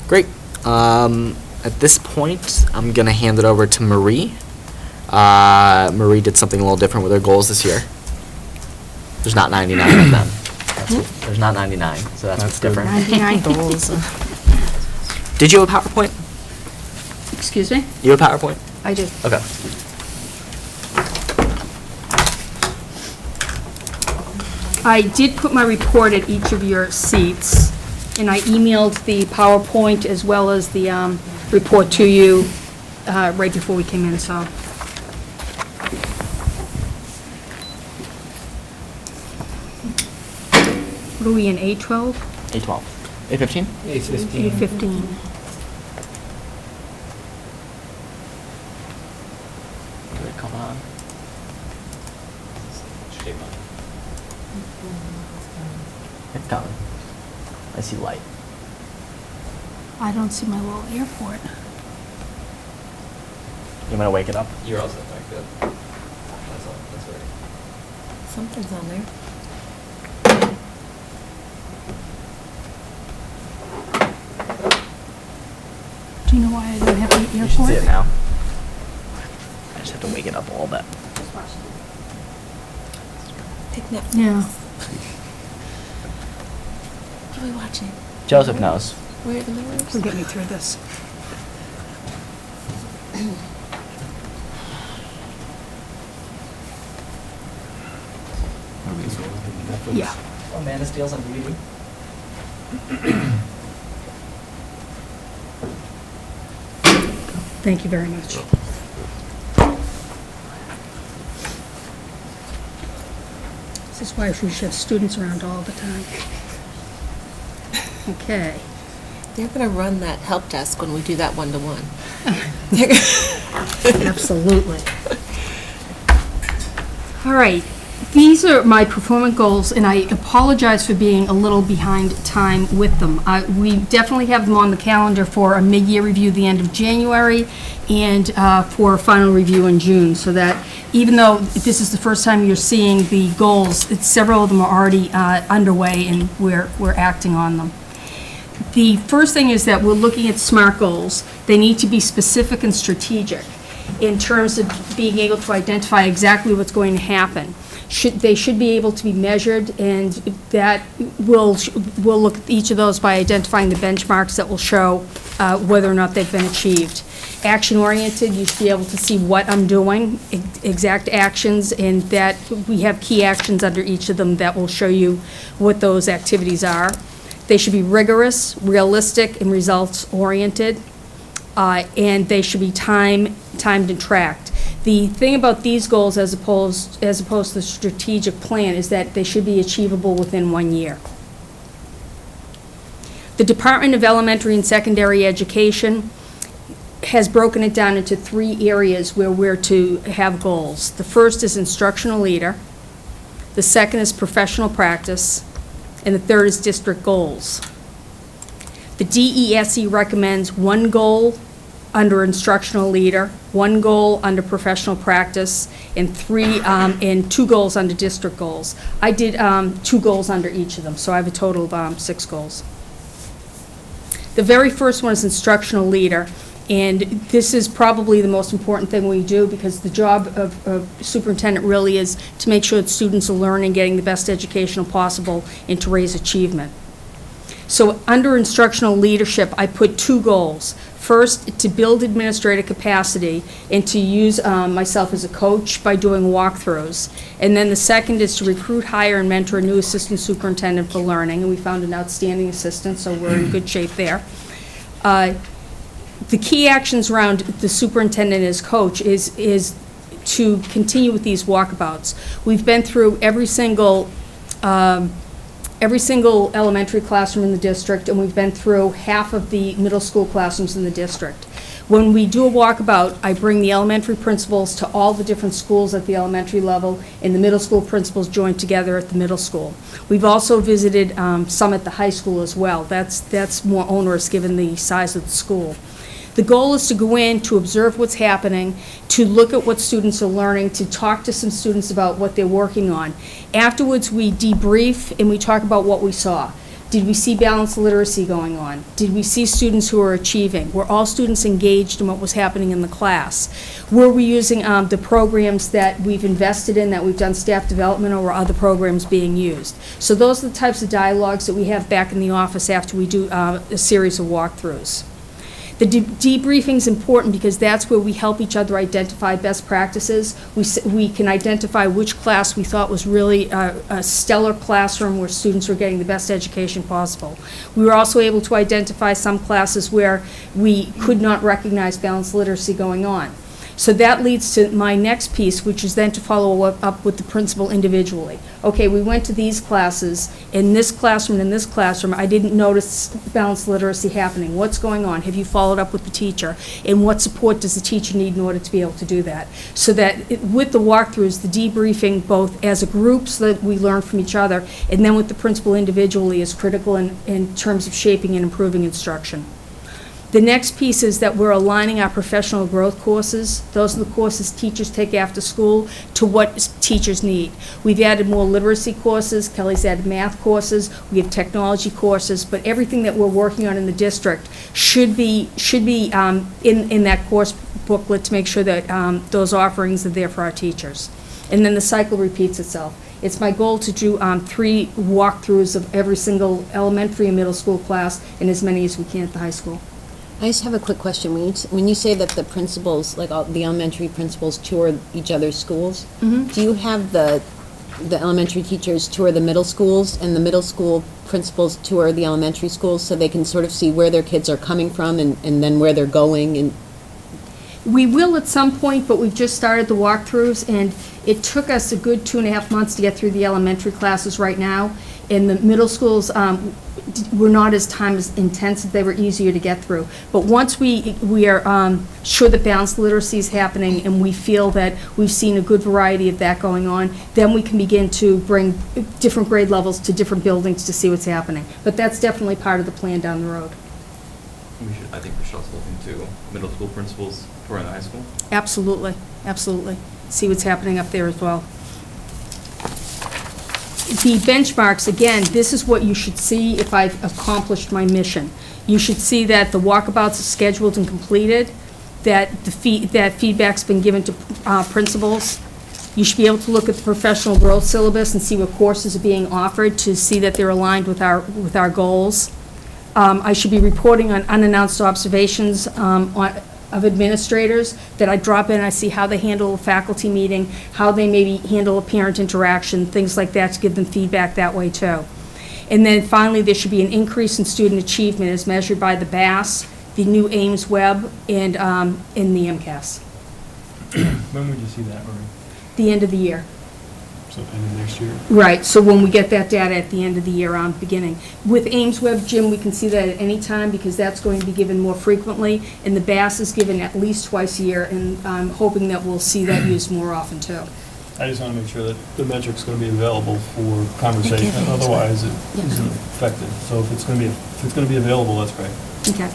Great. At this point, I'm going to hand it over to Marie. Marie did something a little different with her goals this year. There's not 99 of them. There's not 99, so that's what's good. different. 99 goals. Did you have a PowerPoint? Excuse me? You have a PowerPoint? I did. Okay. I did put my report at each of your seats, and I emailed the PowerPoint as well as the report to you right before we came in, so. What are we in, A12? A12. A15? A15. A15. Come on. It's coming. I see light. I don't see my little airport. You want to wake it up? You're also back good. That's right. Something's on there. Do you know why I don't have the You should airport? see it now. I just have to wake it up a little bit. Pick Netflix. Yeah. What are we watching? Joseph knows. Where are the mirrors? We'll get me through this. Yeah. Oh, Man of Steel's on DVD. Thank you very much. This is why we should have students around all the time. Okay. They're gonna run that help desk when we do that one-to-one. Absolutely. All right, these are my performance goals, and I apologize for being a little behind time with them. We definitely have them on the calendar for a mid-year review at the end of January and for a final review in June, so that even though this is the first time you're seeing the goals, several of them are already underway and we're acting on them. The first thing is that we're looking at SMART goals. They need to be specific and strategic in terms of being able to identify exactly what's going to happen. They should be able to be measured, and that we'll look at each of those by identifying the benchmarks that will show whether or not they've been achieved. Action-oriented, you should be able to see what I'm doing, exact actions, and that we have key actions under each of them that will show you what those activities are. They should be rigorous, realistic, and results-oriented, and they should be timed and tracked. The thing about these goals as opposed to the strategic plan is that they should be achievable within 1 year. The Department of Elementary and Secondary Education has broken it down into 3 areas where we're to have goals. The first is instructional leader, the second is professional practice, and the third is district goals. The DESE recommends 1 goal under instructional leader, 1 goal under professional practice, and 2 goals under district goals. I did 2 goals under each of them, so I have a total of 6 goals. The very first one is instructional leader, and this is probably the most important thing we do, because the job of superintendent really is to make sure that students are learning, getting the best educational possible, and to raise achievement. So under instructional leadership, I put 2 goals. First, to build administrative capacity and to use myself as a coach by doing walkthroughs. And then the second is to recruit, hire, and mentor a new assistant superintendent for learning. And we found an outstanding assistant, so we're in good shape there. The key actions around the superintendent as coach is to continue with these walkabouts. We've been through every single elementary classroom in the district, and we've been through half of the middle school classrooms in the district. When we do a walkabout, I bring the elementary principals to all the different schools at the elementary level, and the middle school principals join together at the middle school. We've also visited some at the high school as well. That's more onerous given the size of the school. The goal is to go in, to observe what's happening, to look at what students are learning, to talk to some students about what they're working on. Afterwards, we debrief and we talk about what we saw. Did we see balanced literacy going on? Did we see students who are achieving? Were all students engaged in what was happening in the class? Were we using the programs that we've invested in, that we've done staff development, or were other programs being used? So those are the types of dialogues that we have back in the office after we do a series of walkthroughs. The debriefing is important because that's where we help each other identify best practices. We can identify which class we thought was really a stellar classroom where students were getting the best education possible. We were also able to identify some classes where we could not recognize balanced literacy going on. So that leads to my next piece, which is then to follow up with the principal individually. Okay, we went to these classes, in this classroom, I didn't notice balanced literacy happening. What's going on? Have you followed up with the teacher? And what support does the teacher need in order to be able to do that? So that with the walkthroughs, the debriefing, both as a group so that we learn from each other, and then with the principal individually is critical in terms of shaping and improving instruction. The next piece is that we're aligning our professional growth courses. Those are the courses teachers take after school to what teachers need. We've added more literacy courses. Kelly's added math courses. We have technology courses. But everything that we're working on in the district should be in that course booklet to make sure that those offerings are there for our teachers. And then the cycle repeats itself. It's my goal to do 3 walkthroughs of every single elementary and middle school class and as many as we can at the high school. I just have a quick question. When you say that the principals, like all the elementary principals, tour each other's schools, do you have the elementary teachers tour the middle schools and the middle school principals tour the elementary schools so they can sort of see where their kids are coming from and then where they're going? And We will at some point, but we've just started the walkthroughs, and it took us a good 2.5 months to get through the elementary classes right now. In the middle schools, were not as time intensive, they were easier to get through. But once we are sure that balanced literacy is happening and we feel that we've seen a good variety of that going on, then we can begin to bring different grade levels to different buildings to see what's happening. But that's definitely part of the plan down the road. I think we should also look into middle school principals touring the high school. Absolutely, absolutely. See what's happening up there as well. The benchmarks, again, this is what you should see if I've accomplished my mission. You should see that the walkabouts are scheduled and completed, that that feedback's been given to principals. You should be able to look at the professional growth syllabus and see what courses are being offered to see that they're aligned with our goals. I should be reporting on unannounced observations of administrators, that I drop in, I see how they handle a faculty meeting, how they maybe handle a parent interaction, things like that, to give them feedback that way too. And then finally, there should be an increase in student achievement as measured by the BAS, the new Ames Web, and in the MCAS. When would you see that, Marie? The end of the year. So end of next year? Right, so when we get that data at the end of the year, beginning. With Ames Web, Jim, we can see that at any time because that's going to be given more frequently, and the BAS is given at least twice a year, and I'm hoping that we'll see that used more often too. I just want to make sure that the metric's going to be available for conversation, otherwise it isn't effective. So if it's going to be available, that's great. Okay.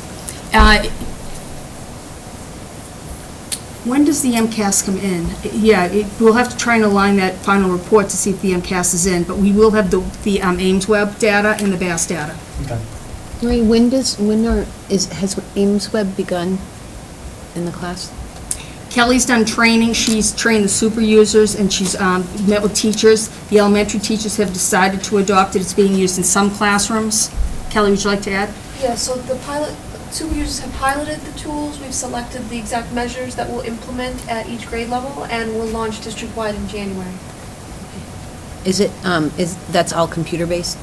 When does the MCAS come in? Yeah, we'll have to try and align that final report to see if the MCAS is in, but we will have the Ames Web data and the BAS data. Okay. Marie, has Ames Web begun in the class? Kelly's done training. She's trained the super users, and she's met with teachers. The elementary teachers have decided to adopt it. It's being used in some classrooms. Kelly, would you like to add? Yeah, so the super users have piloted the tools. We've selected the exact measures that we'll implement at each grade level, and we'll launch district-wide in January. That's all computer-based?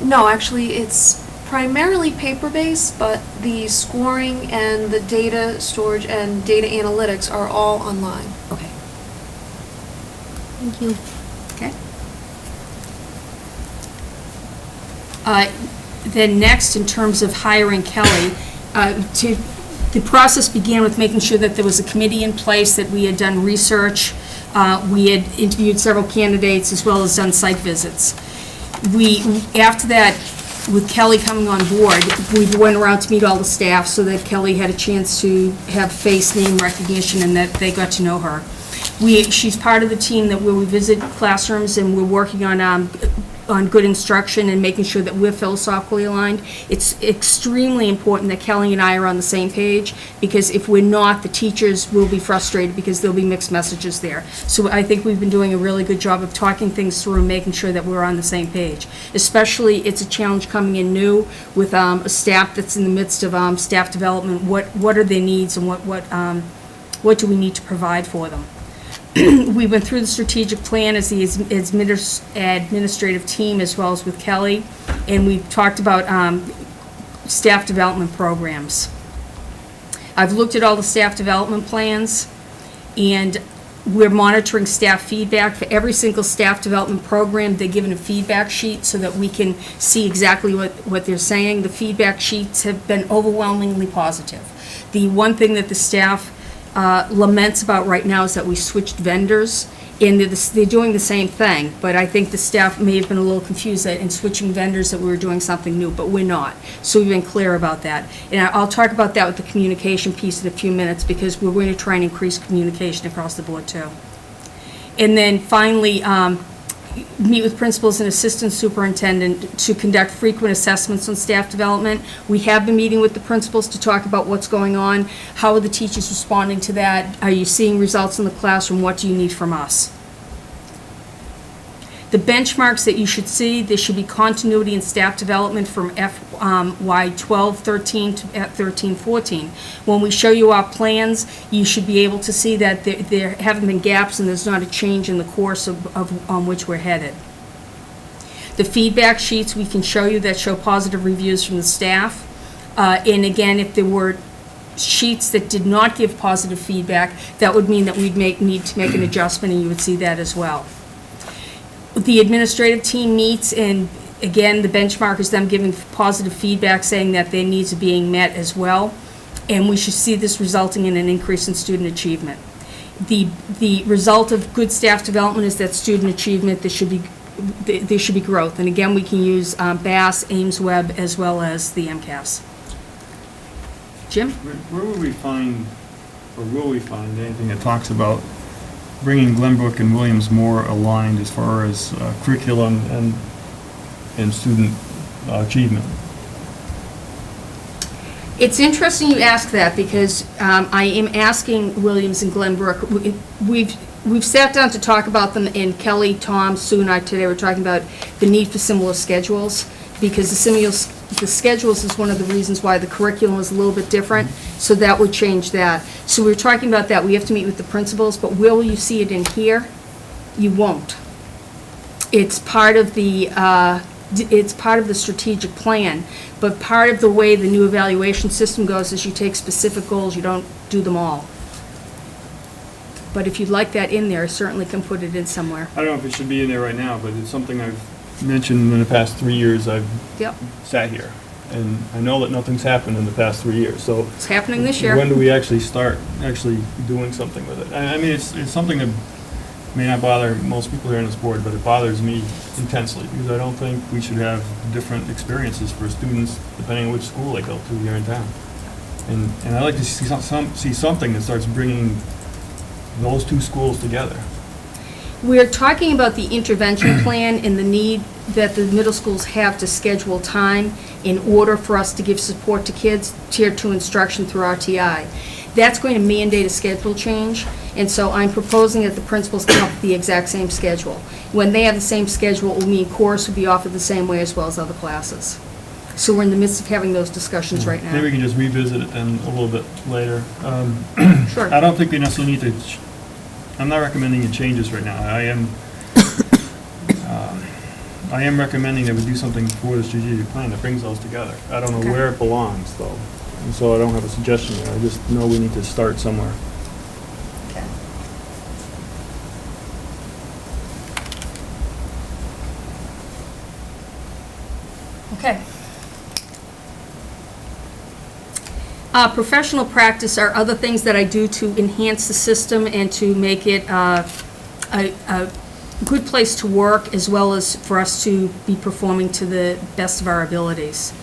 No, actually, it's primarily paper-based, but the scoring and the data storage and data analytics are all online. Okay. Thank you. Okay. Then next, in terms of hiring Kelly, the process began with making sure that there was a committee in place, that we had done research, we had interviewed several candidates, as well as done site visits. After that, with Kelly coming on board, we went around to meet all the staff so that Kelly had a chance to have face name recognition and that they got to know her. She's part of the team where we visit classrooms and we're working on good instruction and making sure that we're philosophically aligned. It's extremely important that Kelly and I are on the same page, because if we're not, the teachers will be frustrated because there'll be mixed messages there. So I think we've been doing a really good job of talking things through and making sure that we're on the same page. Especially, it's a challenge coming in new with a staff that's in the midst of staff development. What are their needs and what do we need to provide for them? We went through the strategic plan as the administrative team, as well as with Kelly, and we talked about staff development programs. I've looked at all the staff development plans, and we're monitoring staff feedback. For every single staff development program, they're given a feedback sheet so that we can see exactly what they're saying. The feedback sheets have been overwhelmingly positive. The one thing that the staff laments about right now is that we switched vendors, And they're doing the same thing, but I think the staff may have been a little confused in switching vendors that we were doing something new, but we're not. So we've been clear about that. And I'll talk about that with the communication piece in a few minutes, because we're going to try and increase communication across the board too. And then finally, meet with principals and assistant superintendent to conduct frequent assessments on staff development. We have been meeting with the principals to talk about what's going on. How are the teachers responding to that? Are you seeing results in the classroom? What do you need from us? The benchmarks that you should see, there should be continuity in staff development from FY 12-13 to 13-14. When we show you our plans, you should be able to see that there haven't been gaps and there's not a change in the course on which we're headed. The feedback sheets we can show you that show positive reviews from the staff. And again, if there were sheets that did not give positive feedback, that would mean that we'd need to make an adjustment, and you would see that as well. The administrative team meets, and again, the benchmark is them giving positive feedback, saying that their needs are being met as well, and we should see this resulting in an increase in student achievement. The result of good staff development is that student achievement, there should be growth, and again, we can use BASS, Ames Web, as well as the MCAS. Jim? Where would we find, or will we find anything that talks about bringing Glenbrook and Williams more aligned as far as curriculum and student achievement? It's interesting you ask that, because I am asking Williams and Glenbrook. We've sat down to talk about them, and Kelly, Tom, Sue, and I today were talking about the need for similar schedules, because the schedules is one of the reasons why the curriculum is a little bit different, so that would change that. So we were talking about that. We have to meet with the principals, but will you see it in here? You won't. It's part of the strategic plan, but part of the way the new evaluation system goes is you take specific goals, you don't do them all. But if you'd like that in there, I certainly can put it in somewhere. I don't know if it should be in there right now, but it's something I've mentioned in the past 3 years I've sat here. And I know that nothing's happened in the past 3 years, so. It's happening this year. When do we actually start doing something with it? I mean, it's something that may not bother most people here on this board, but it bothers me intensely, because I don't think we should have different experiences for students depending on which school they go to here in town. And I'd like to see something that starts bringing those two schools together. We're talking about the intervention plan and the need that the middle schools have to schedule time in order for us to give support to kids, Tier 2 instruction through RTI. That's going to mandate a schedule change, and so I'm proposing that the principals come up with the exact same schedule. When they have the same schedule, it will mean course will be offered the same way as well as other classes. So we're in the midst of having those discussions right now. Maybe we can just revisit it then a little bit later. Sure. I don't think we necessarily need to, I'm not recommending any changes right now. I am recommending that we do something for the strategic plan that brings those together. I don't know where it belongs, though, and so I don't have a suggestion there. I just know we need to start somewhere. Okay. Professional practice are other things that I do to enhance the system and to make it a good place to work, as well as for us to be performing to the best of our abilities.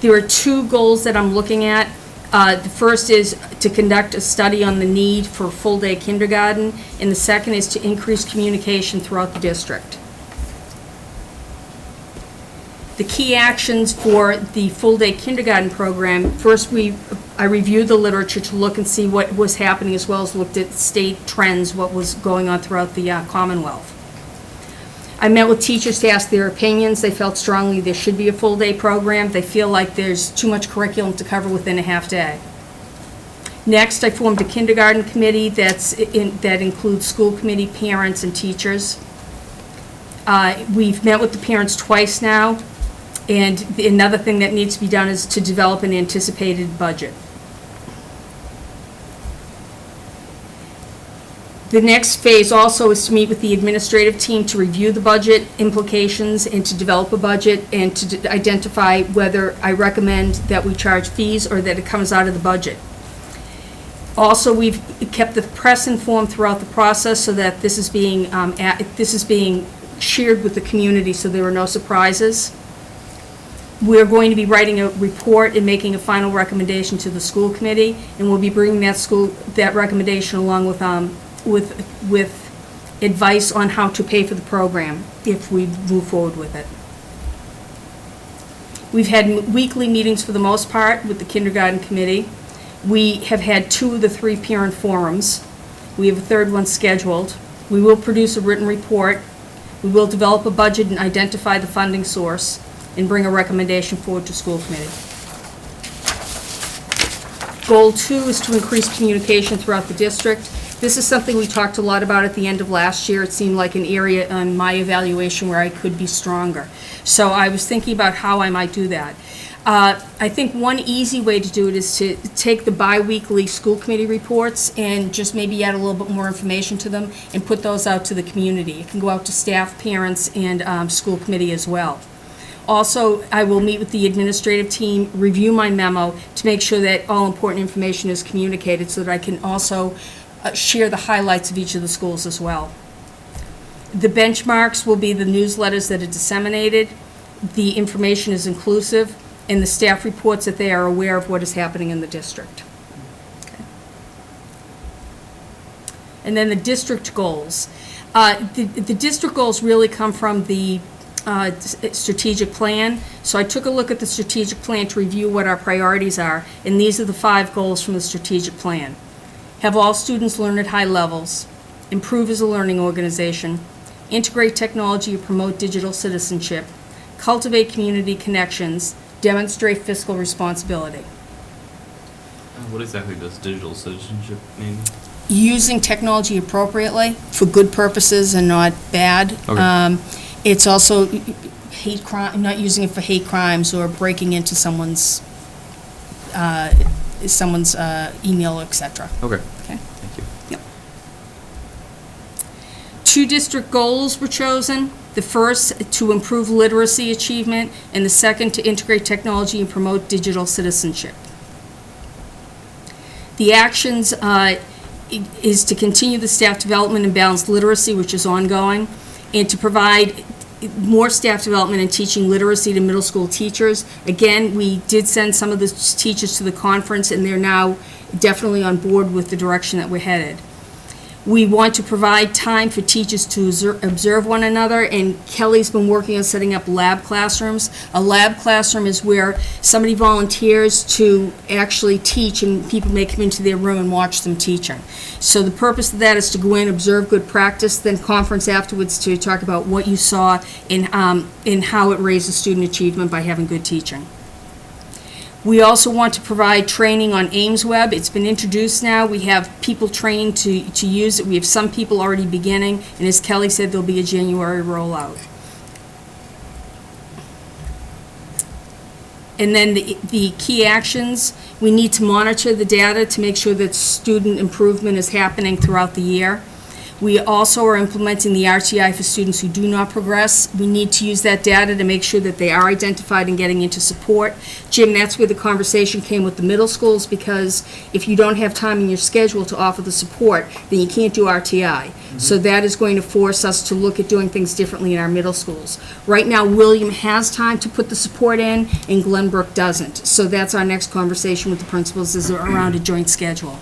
There are two goals that I'm looking at. The first is to conduct a study on the need for full-day kindergarten, and the second is to increase communication throughout the district. The key actions for the full-day kindergarten program, first I reviewed the literature to look and see what was happening, as well as looked at state trends, what was going on throughout the Commonwealth. I met with teachers to ask their opinions. They felt strongly there should be a full-day program. They feel like there's too much curriculum to cover within a half day. Next, I formed a kindergarten committee that includes school committee, parents, and teachers. We've met with the parents twice now. And another thing that needs to be done is to develop an anticipated budget. The next phase also is to meet with the administrative team to review the budget implications and to develop a budget and to identify whether I recommend that we charge fees or that it comes out of the budget. Also, we've kept the press informed throughout the process so that this is being shared with the community, so there are no surprises. We're going to be writing a report and making a final recommendation to the school committee, and we'll be bringing that recommendation along with advice on how to pay for the program if we move forward with it. We've had weekly meetings for the most part with the kindergarten committee. We have had 2 of the 3 parent forums. We have a 3rd one scheduled. We will produce a written report. We will develop a budget and identify the funding source and bring a recommendation forward to school committee. Goal 2 is to increase communication throughout the district. This is something we talked a lot about at the end of last year. It seemed like an area on my evaluation where I could be stronger. So I was thinking about how I might do that. I think one easy way to do it is to take the bi-weekly school committee reports and just maybe add a little bit more information to them and put those out to the community. It can go out to staff, parents, and school committee as well. Also, I will meet with the administrative team, review my memo to make sure that all important information is communicated so that I can also share the highlights of each of the schools as well. The benchmarks will be the newsletters that are disseminated. The information is inclusive, and the staff reports that they are aware of what is happening in the district. Okay. And then the district goals. The district goals really come from the strategic plan. So I took a look at the strategic plan to review what our priorities are, and these are the 5 goals from the strategic plan. Have all students learn at high levels, improve as a learning organization, integrate technology to promote digital citizenship, cultivate community connections, demonstrate fiscal responsibility. What exactly does digital citizenship mean? Using technology appropriately for good purposes and not bad. Okay. It's also hate crime, not using it for hate crimes or breaking into someone's email, etc. Okay. Okay. Thank you. Yep. 2 district goals were chosen. The first, to improve literacy achievement, and the second, to integrate technology and promote digital citizenship. The actions is to continue the staff development and balanced literacy, which is ongoing, and to provide more staff development and teaching literacy to middle school teachers. Again, we did send some of the teachers to the conference, and they're now definitely on board with the direction that we're headed. We want to provide time for teachers to observe one another, and Kelly's been working on setting up lab classrooms. A lab classroom is where somebody volunteers to actually teach, and people may come into their room and watch them teaching. So the purpose of that is to go in, observe good practice, then conference afterwards to talk about what you saw and how it raises student achievement by having good teaching. We also want to provide training on AimsWeb. It's been introduced now. We have people training to use it. We have some people already beginning, and as Kelly said, there'll be a January rollout. And then the key actions, we need to monitor the data to make sure that student improvement is happening throughout the year. We also are implementing the RTI for students who do not progress. We need to use that data to make sure that they are identified and getting into support. Jim, that's where the conversation came with the middle schools, because if you don't have time in your schedule to offer the support, then you can't do RTI. So that is going to force us to look at doing things differently in our middle schools. Right now, William has time to put the support in, and Glenbrook doesn't. So that's our next conversation with the principals, is around a joint schedule.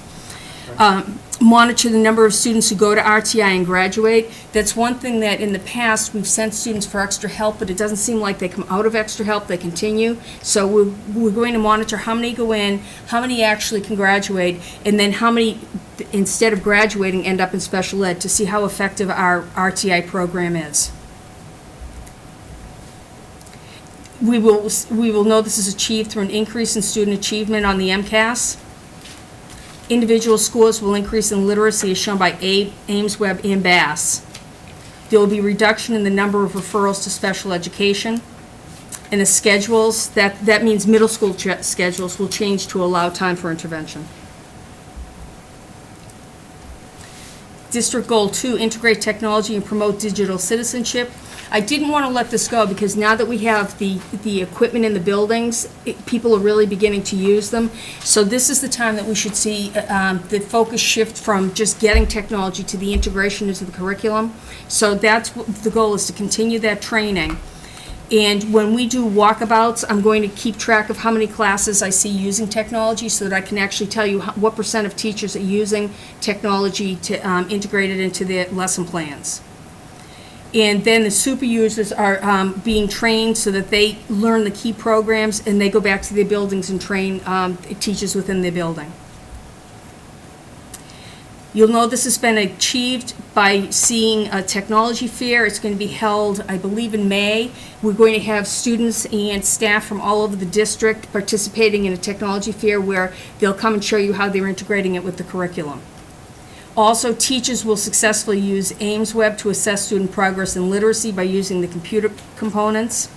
Monitor the number of students who go to RTI and graduate. That's one thing that in the past we've sent students for extra help, but it doesn't seem like they come out of extra help, they continue. So we're going to monitor how many go in, how many actually can graduate, and then how many, instead of graduating, end up in special ed, to see how effective our RTI program is. We will know this is achieved through an increase in student achievement on the MCAS. Individual scores will increase in literacy as shown by AimsWeb and BASS. There will be a reduction in the number of referrals to special education. And the schedules, that means middle school schedules will change to allow time for intervention. District Goal 2, integrate technology and promote digital citizenship. I didn't want to let this go because now that we have the equipment in the buildings, people are really beginning to use them. So this is the time that we should see the focus shift from just getting technology to the integration into the curriculum. So that's what the goal is, to continue that training. And when we do walkabouts, I'm going to keep track of how many classes I see using technology so that I can actually tell you what % of teachers are using technology to integrate it into their lesson plans. And then the super users are being trained so that they learn the key programs and they go back to their buildings and train teachers within their building. You'll know this has been achieved by seeing a technology fair. It's going to be held, I believe, in May. We're going to have students and staff from all over the district participating in a technology fair where they'll come and show you how they're integrating it with the curriculum. Also, teachers will successfully use Ames Web to assess student progress in literacy by using the computer components.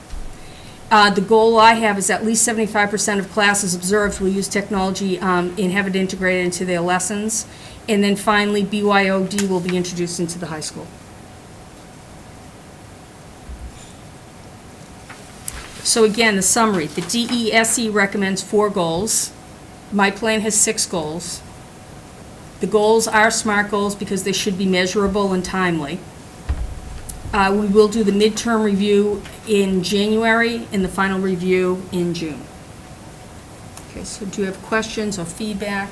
The goal I have is at least 75% of classes observed will use technology and have it integrated into their lessons. And then finally, BYOD will be introduced into the high school. So again, the summary. The DESE recommends 4 goals. My plan has 6 goals. The goals are SMART goals because they should be measurable and timely. We will do the midterm review in January and the final review in June. Okay, so do you have questions or feedback?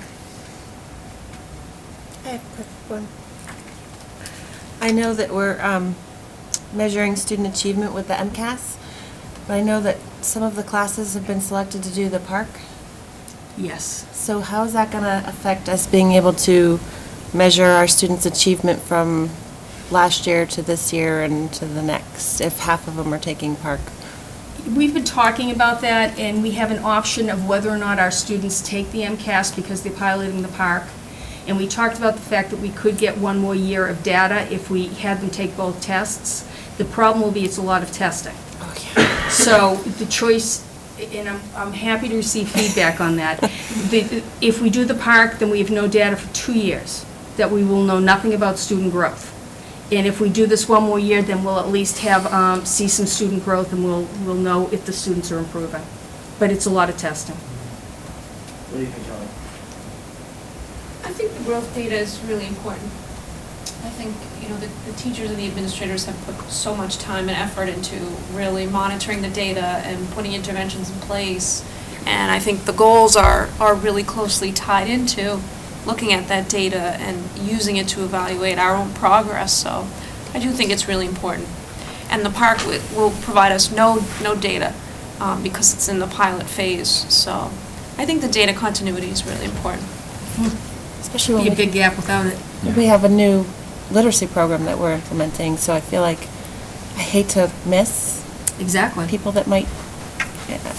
I have a quick one. I know that we're measuring student achievement with the MCAS, but I know that some of the classes have been selected to do the park. Yes. So how is that going to affect us being able to measure our students' achievement from last year to this year and to the next, if half of them are taking park? We've been talking about that, and we have an option of whether or not our students take the MCAS because they're piloting the park. And we talked about the fact that we could get 1 more year of data if we had them take both tests. The problem will be it's a lot of testing. Okay. So the choice, and I'm happy to receive feedback on that. If we do the park, then we have no data for 2 years, that we will know nothing about student growth. And if we do this 1 more year, then we'll at least have, see some student growth, and we'll know if the students are improving. But it's a lot of testing. What do you think, Kelly? I think the growth data is really important. I think, the teachers and the administrators have put so much time and effort into really monitoring the data and putting interventions in place. And I think the goals are really closely tied into looking at that data and using it to evaluate our own progress. So I do think it's really important. And the park will provide us no data because it's in the pilot phase. So I think the data continuity is really important. Especially when Be a big gap without it. we have a new literacy program that we're implementing, so I feel like I hate to miss Exactly. people that might,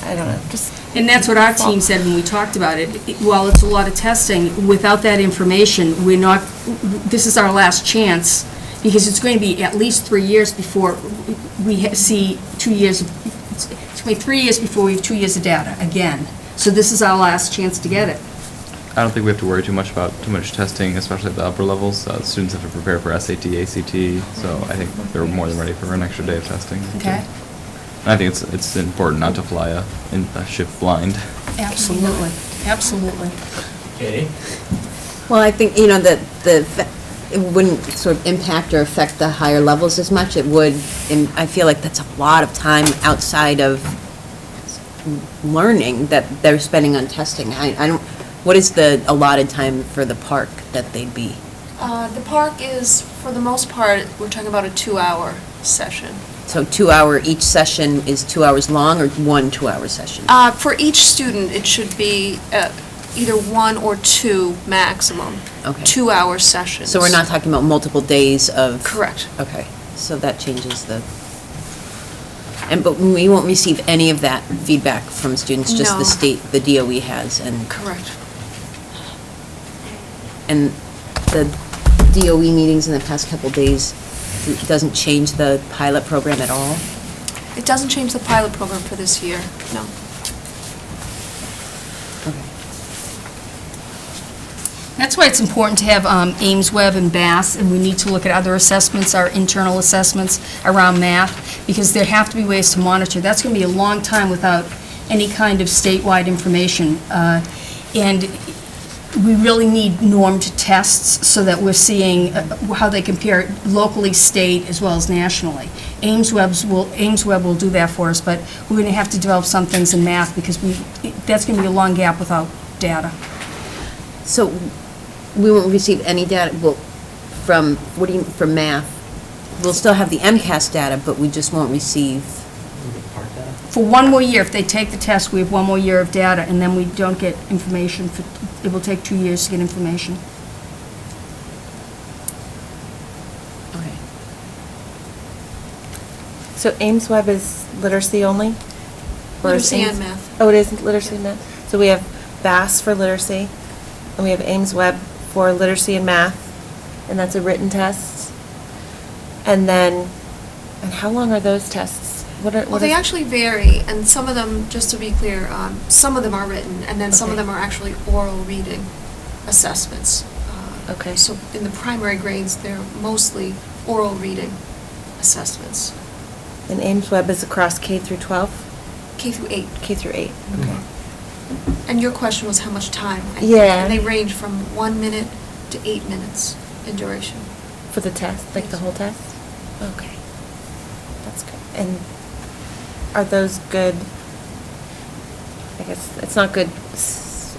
I don't know, just. And that's what our team said when we talked about it. While it's a lot of testing, without that information, this is our last chance, because it's going to be at least 3 years before we see 2 years, it's going to be 3 years before we have 2 years of data again. So this is our last chance to get it. I don't think we have to worry too much about too much testing, especially at the upper levels. Students have to prepare for SAT, ACT, so I think they're more than ready for an extra day of testing. Okay? And I think it's important not to fly a ship blind. Absolutely. Absolutely. Katie? Well, I think, it wouldn't sort of impact or affect the higher levels as much. It would, and I feel like that's a lot of time outside of learning that they're spending on testing. I don't, what is the allotted time for the park that they'd be? The park is, for the most part, we're talking about a 2-hour session. So 2 hour, each session is 2 hours long, or 1 2-hour session? For each student, it should be either 1 or 2 maximum. Okay. 2-hour sessions. So we're not talking about multiple days of? Correct. Okay, so that changes the, but we won't receive any of that feedback from students, just No. the state, the DOE has, and? Correct. And the DOE meetings in the past couple days, it doesn't change the pilot program at all? It doesn't change the pilot program for this year, no. That's why it's important to have Ames Web and Bass, and we need to look at other assessments, our internal assessments around math, because there have to be ways to monitor. That's going to be a long time without any kind of statewide information. And we really need normed tests so that we're seeing how they compare locally, state, as well as nationally. Ames Web will do that for us, but we're going to have to develop some things in math because that's going to be a long gap without data. So we won't receive any data, well, from math? We'll still have the MCAS data, but we just won't receive. For one more year, if they take the test, we have one more year of data, and then we don't get information. It will take 2 years to get information. Okay. So Ames Web is literacy only? Or is Literacy and Ames- math. Oh, it is literacy and math. So we have BAS for literacy, and we have Ames Web for literacy and math, and that's a written test. And then, and how long are those tests? Well, they actually vary, and some of them, just to be clear, some of them are written, and then some of Okay. them are actually oral reading assessments. Okay. So in the primary grades, they're mostly oral reading assessments, And Ames Web is across K through 12? K through 8. K through 8, okay. And your question was how much time? I think. Yeah. And they range from 1 minute to 8 minutes in duration. For the test, like the whole test? Okay. That's good. And are those good? I guess it's not good.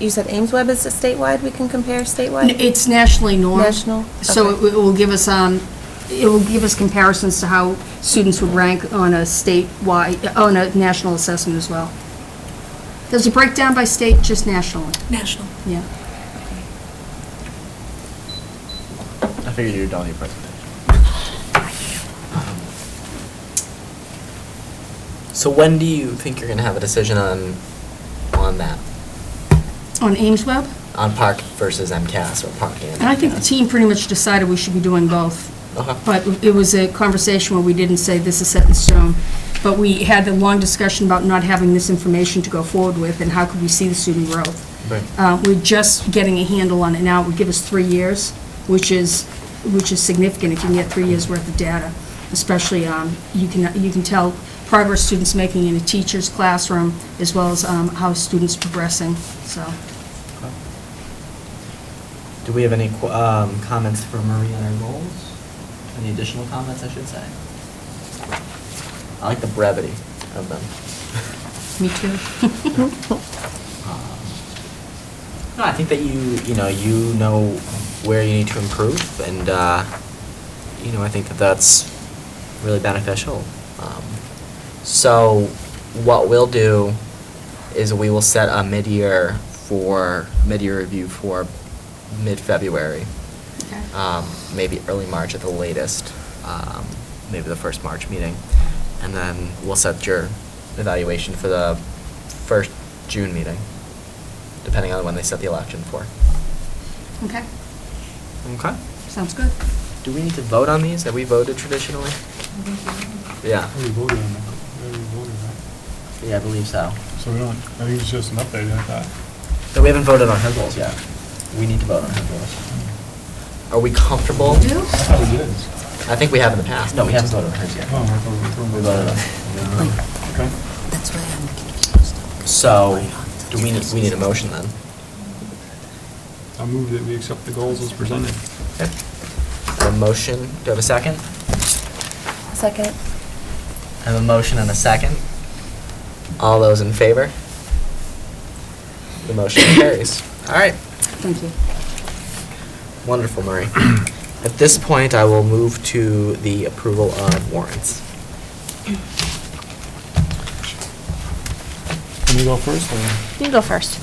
You said Ames Web is a statewide, we can compare statewide? It's nationally normed. National? So Okay. it will give us comparisons to how students would rank on a statewide, on a national assessment as well. Does it break down by state, just nationally? National. Yeah. I figured you were done with your presentation. So when do you think you're gonna have a decision on that? On Ames Web? On Park versus MCAS or Park and And I think the MCAS? team pretty much decided we should be doing both. Okay. But it was a conversation where we didn't say this is set in stone. But we had a long discussion about not having this information to go forward with and how could we see the student growth. Right. We're just getting a handle on it now. It would give us 3 years, which is significant if you can get 3 years' worth of data. Especially, you can tell progress students making in a teacher's classroom as well as how students progressing, so. Do we have any comments for Marie on our goals? Any additional comments, I should say? I like the brevity of them. Me too. No, I think that you know where you need to improve, and I think that that's really beneficial. So what we'll do is we will set a mid-year review for mid-February. Okay. Maybe early March at the latest, maybe the first March meeting. And then we'll set your evaluation for the first June meeting, depending on when they set the election for. Okay, Okay. sounds good. Do we need to vote on these? Have we voted traditionally? Yeah. We voted on that. We voted on that. Yeah, I believe so. So we don't, I think it's just an update like that. But we haven't voted on her goals yet. We need to vote on her goals. Are we comfortable? We do? I thought we did. I think we have in the past. No, we haven't voted on hers yet. Oh, I thought We voted on. Okay. That's why I'm confused. So, we need a motion then? I move that we accept the goals as presented. Okay. A motion, do I have a second? Second. I have a motion and a second. All those in favor? The motion carries. All right. Thank you. Wonderful, Marie. At this point, I will move to the approval of warrants. Can we go first, or? You can go first.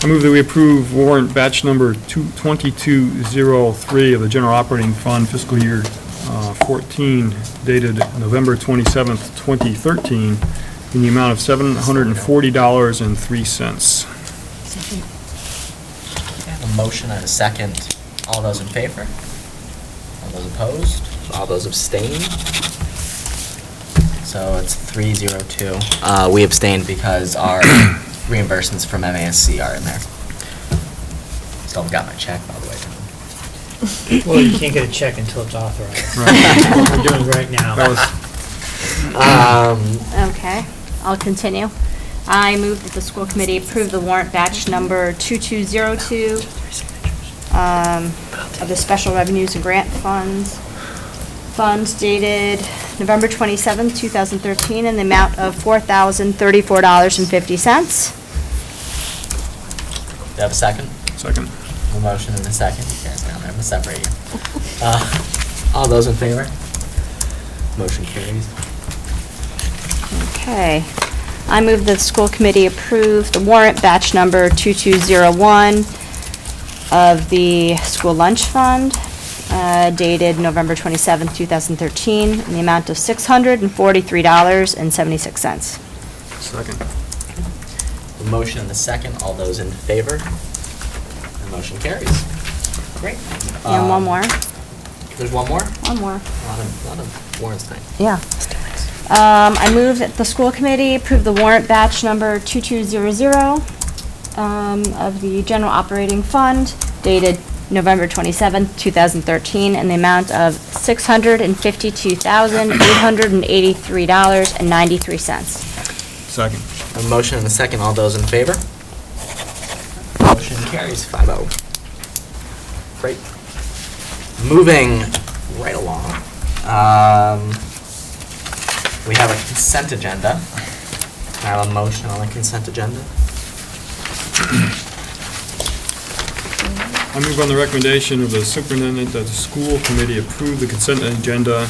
I move that we approve warrant batch number 2203 of the General Operating Fund fiscal year 14 dated November 27th, 2013, in the amount of $740.03. I have a motion and a second. All those in favor? All those opposed? All those abstained? So it's 302. We abstained because our reimbursements from MASC are in there. Still haven't got my check, by the way. Well, you can't get a check until it's authorized. Right. What we're doing right now. That was, Okay, I'll continue. I move that the school committee approve the warrant batch number 2202 of the special revenues and grant funds dated November 27th, 2013, in the amount of $4,034.50. Do you have a second? Second. A motion and a second. You guys down there, I'm gonna separate you. All those in favor? Motion carries. Okay. I move that the school committee approve the warrant batch number 2201 of the school lunch fund dated November 27th, 2013, in the amount of $643.76. Second. A motion and a second. All those in favor? The motion carries. Great. And one more. There's one more? One more. A lot of warrants tonight. Yeah. I move that the school committee approve the warrant batch number 2200 of the general operating fund dated November 27th, 2013, in the amount of $652,883.93. Second. A motion and a second. All those in favor? Motion carries 5-0. Great. Moving right along. We have a consent agenda. Can I have a motion on the consent agenda? I move on the recommendation of the superintendent that the school committee approve the consent agenda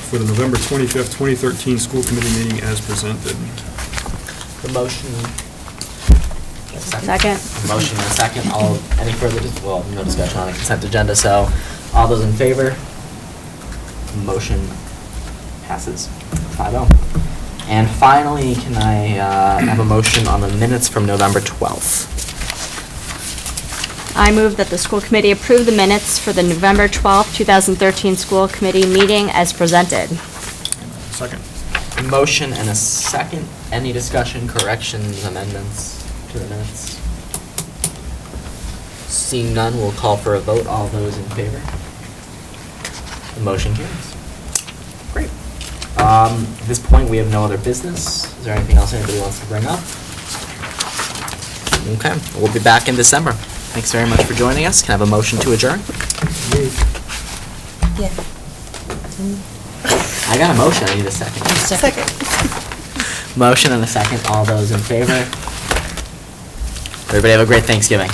for the November 25th, 2013 school committee meeting as presented. The motion. Second. A motion and a second. Any further, well, no discussion on the consent agenda, so all those in favor? Motion passes 5-0. And finally, can I have a motion on the minutes from November 12th? I move that the school committee approve the minutes for the November 12th, 2013 school committee meeting as presented. Second. A motion and a second. Any discussion, corrections, amendments to the minutes? Seeing none, we'll call for a vote. All those in favor? The motion carries. Great. At this point, we have no other business. Is there anything else anybody wants to bring up? Okay, we'll be back in December. Thanks very much for joining us. Can I have a motion to adjourn? Yeah. I got a motion. I need a second. Second. Motion and a second. All those in favor? Everybody have a great Thanksgiving.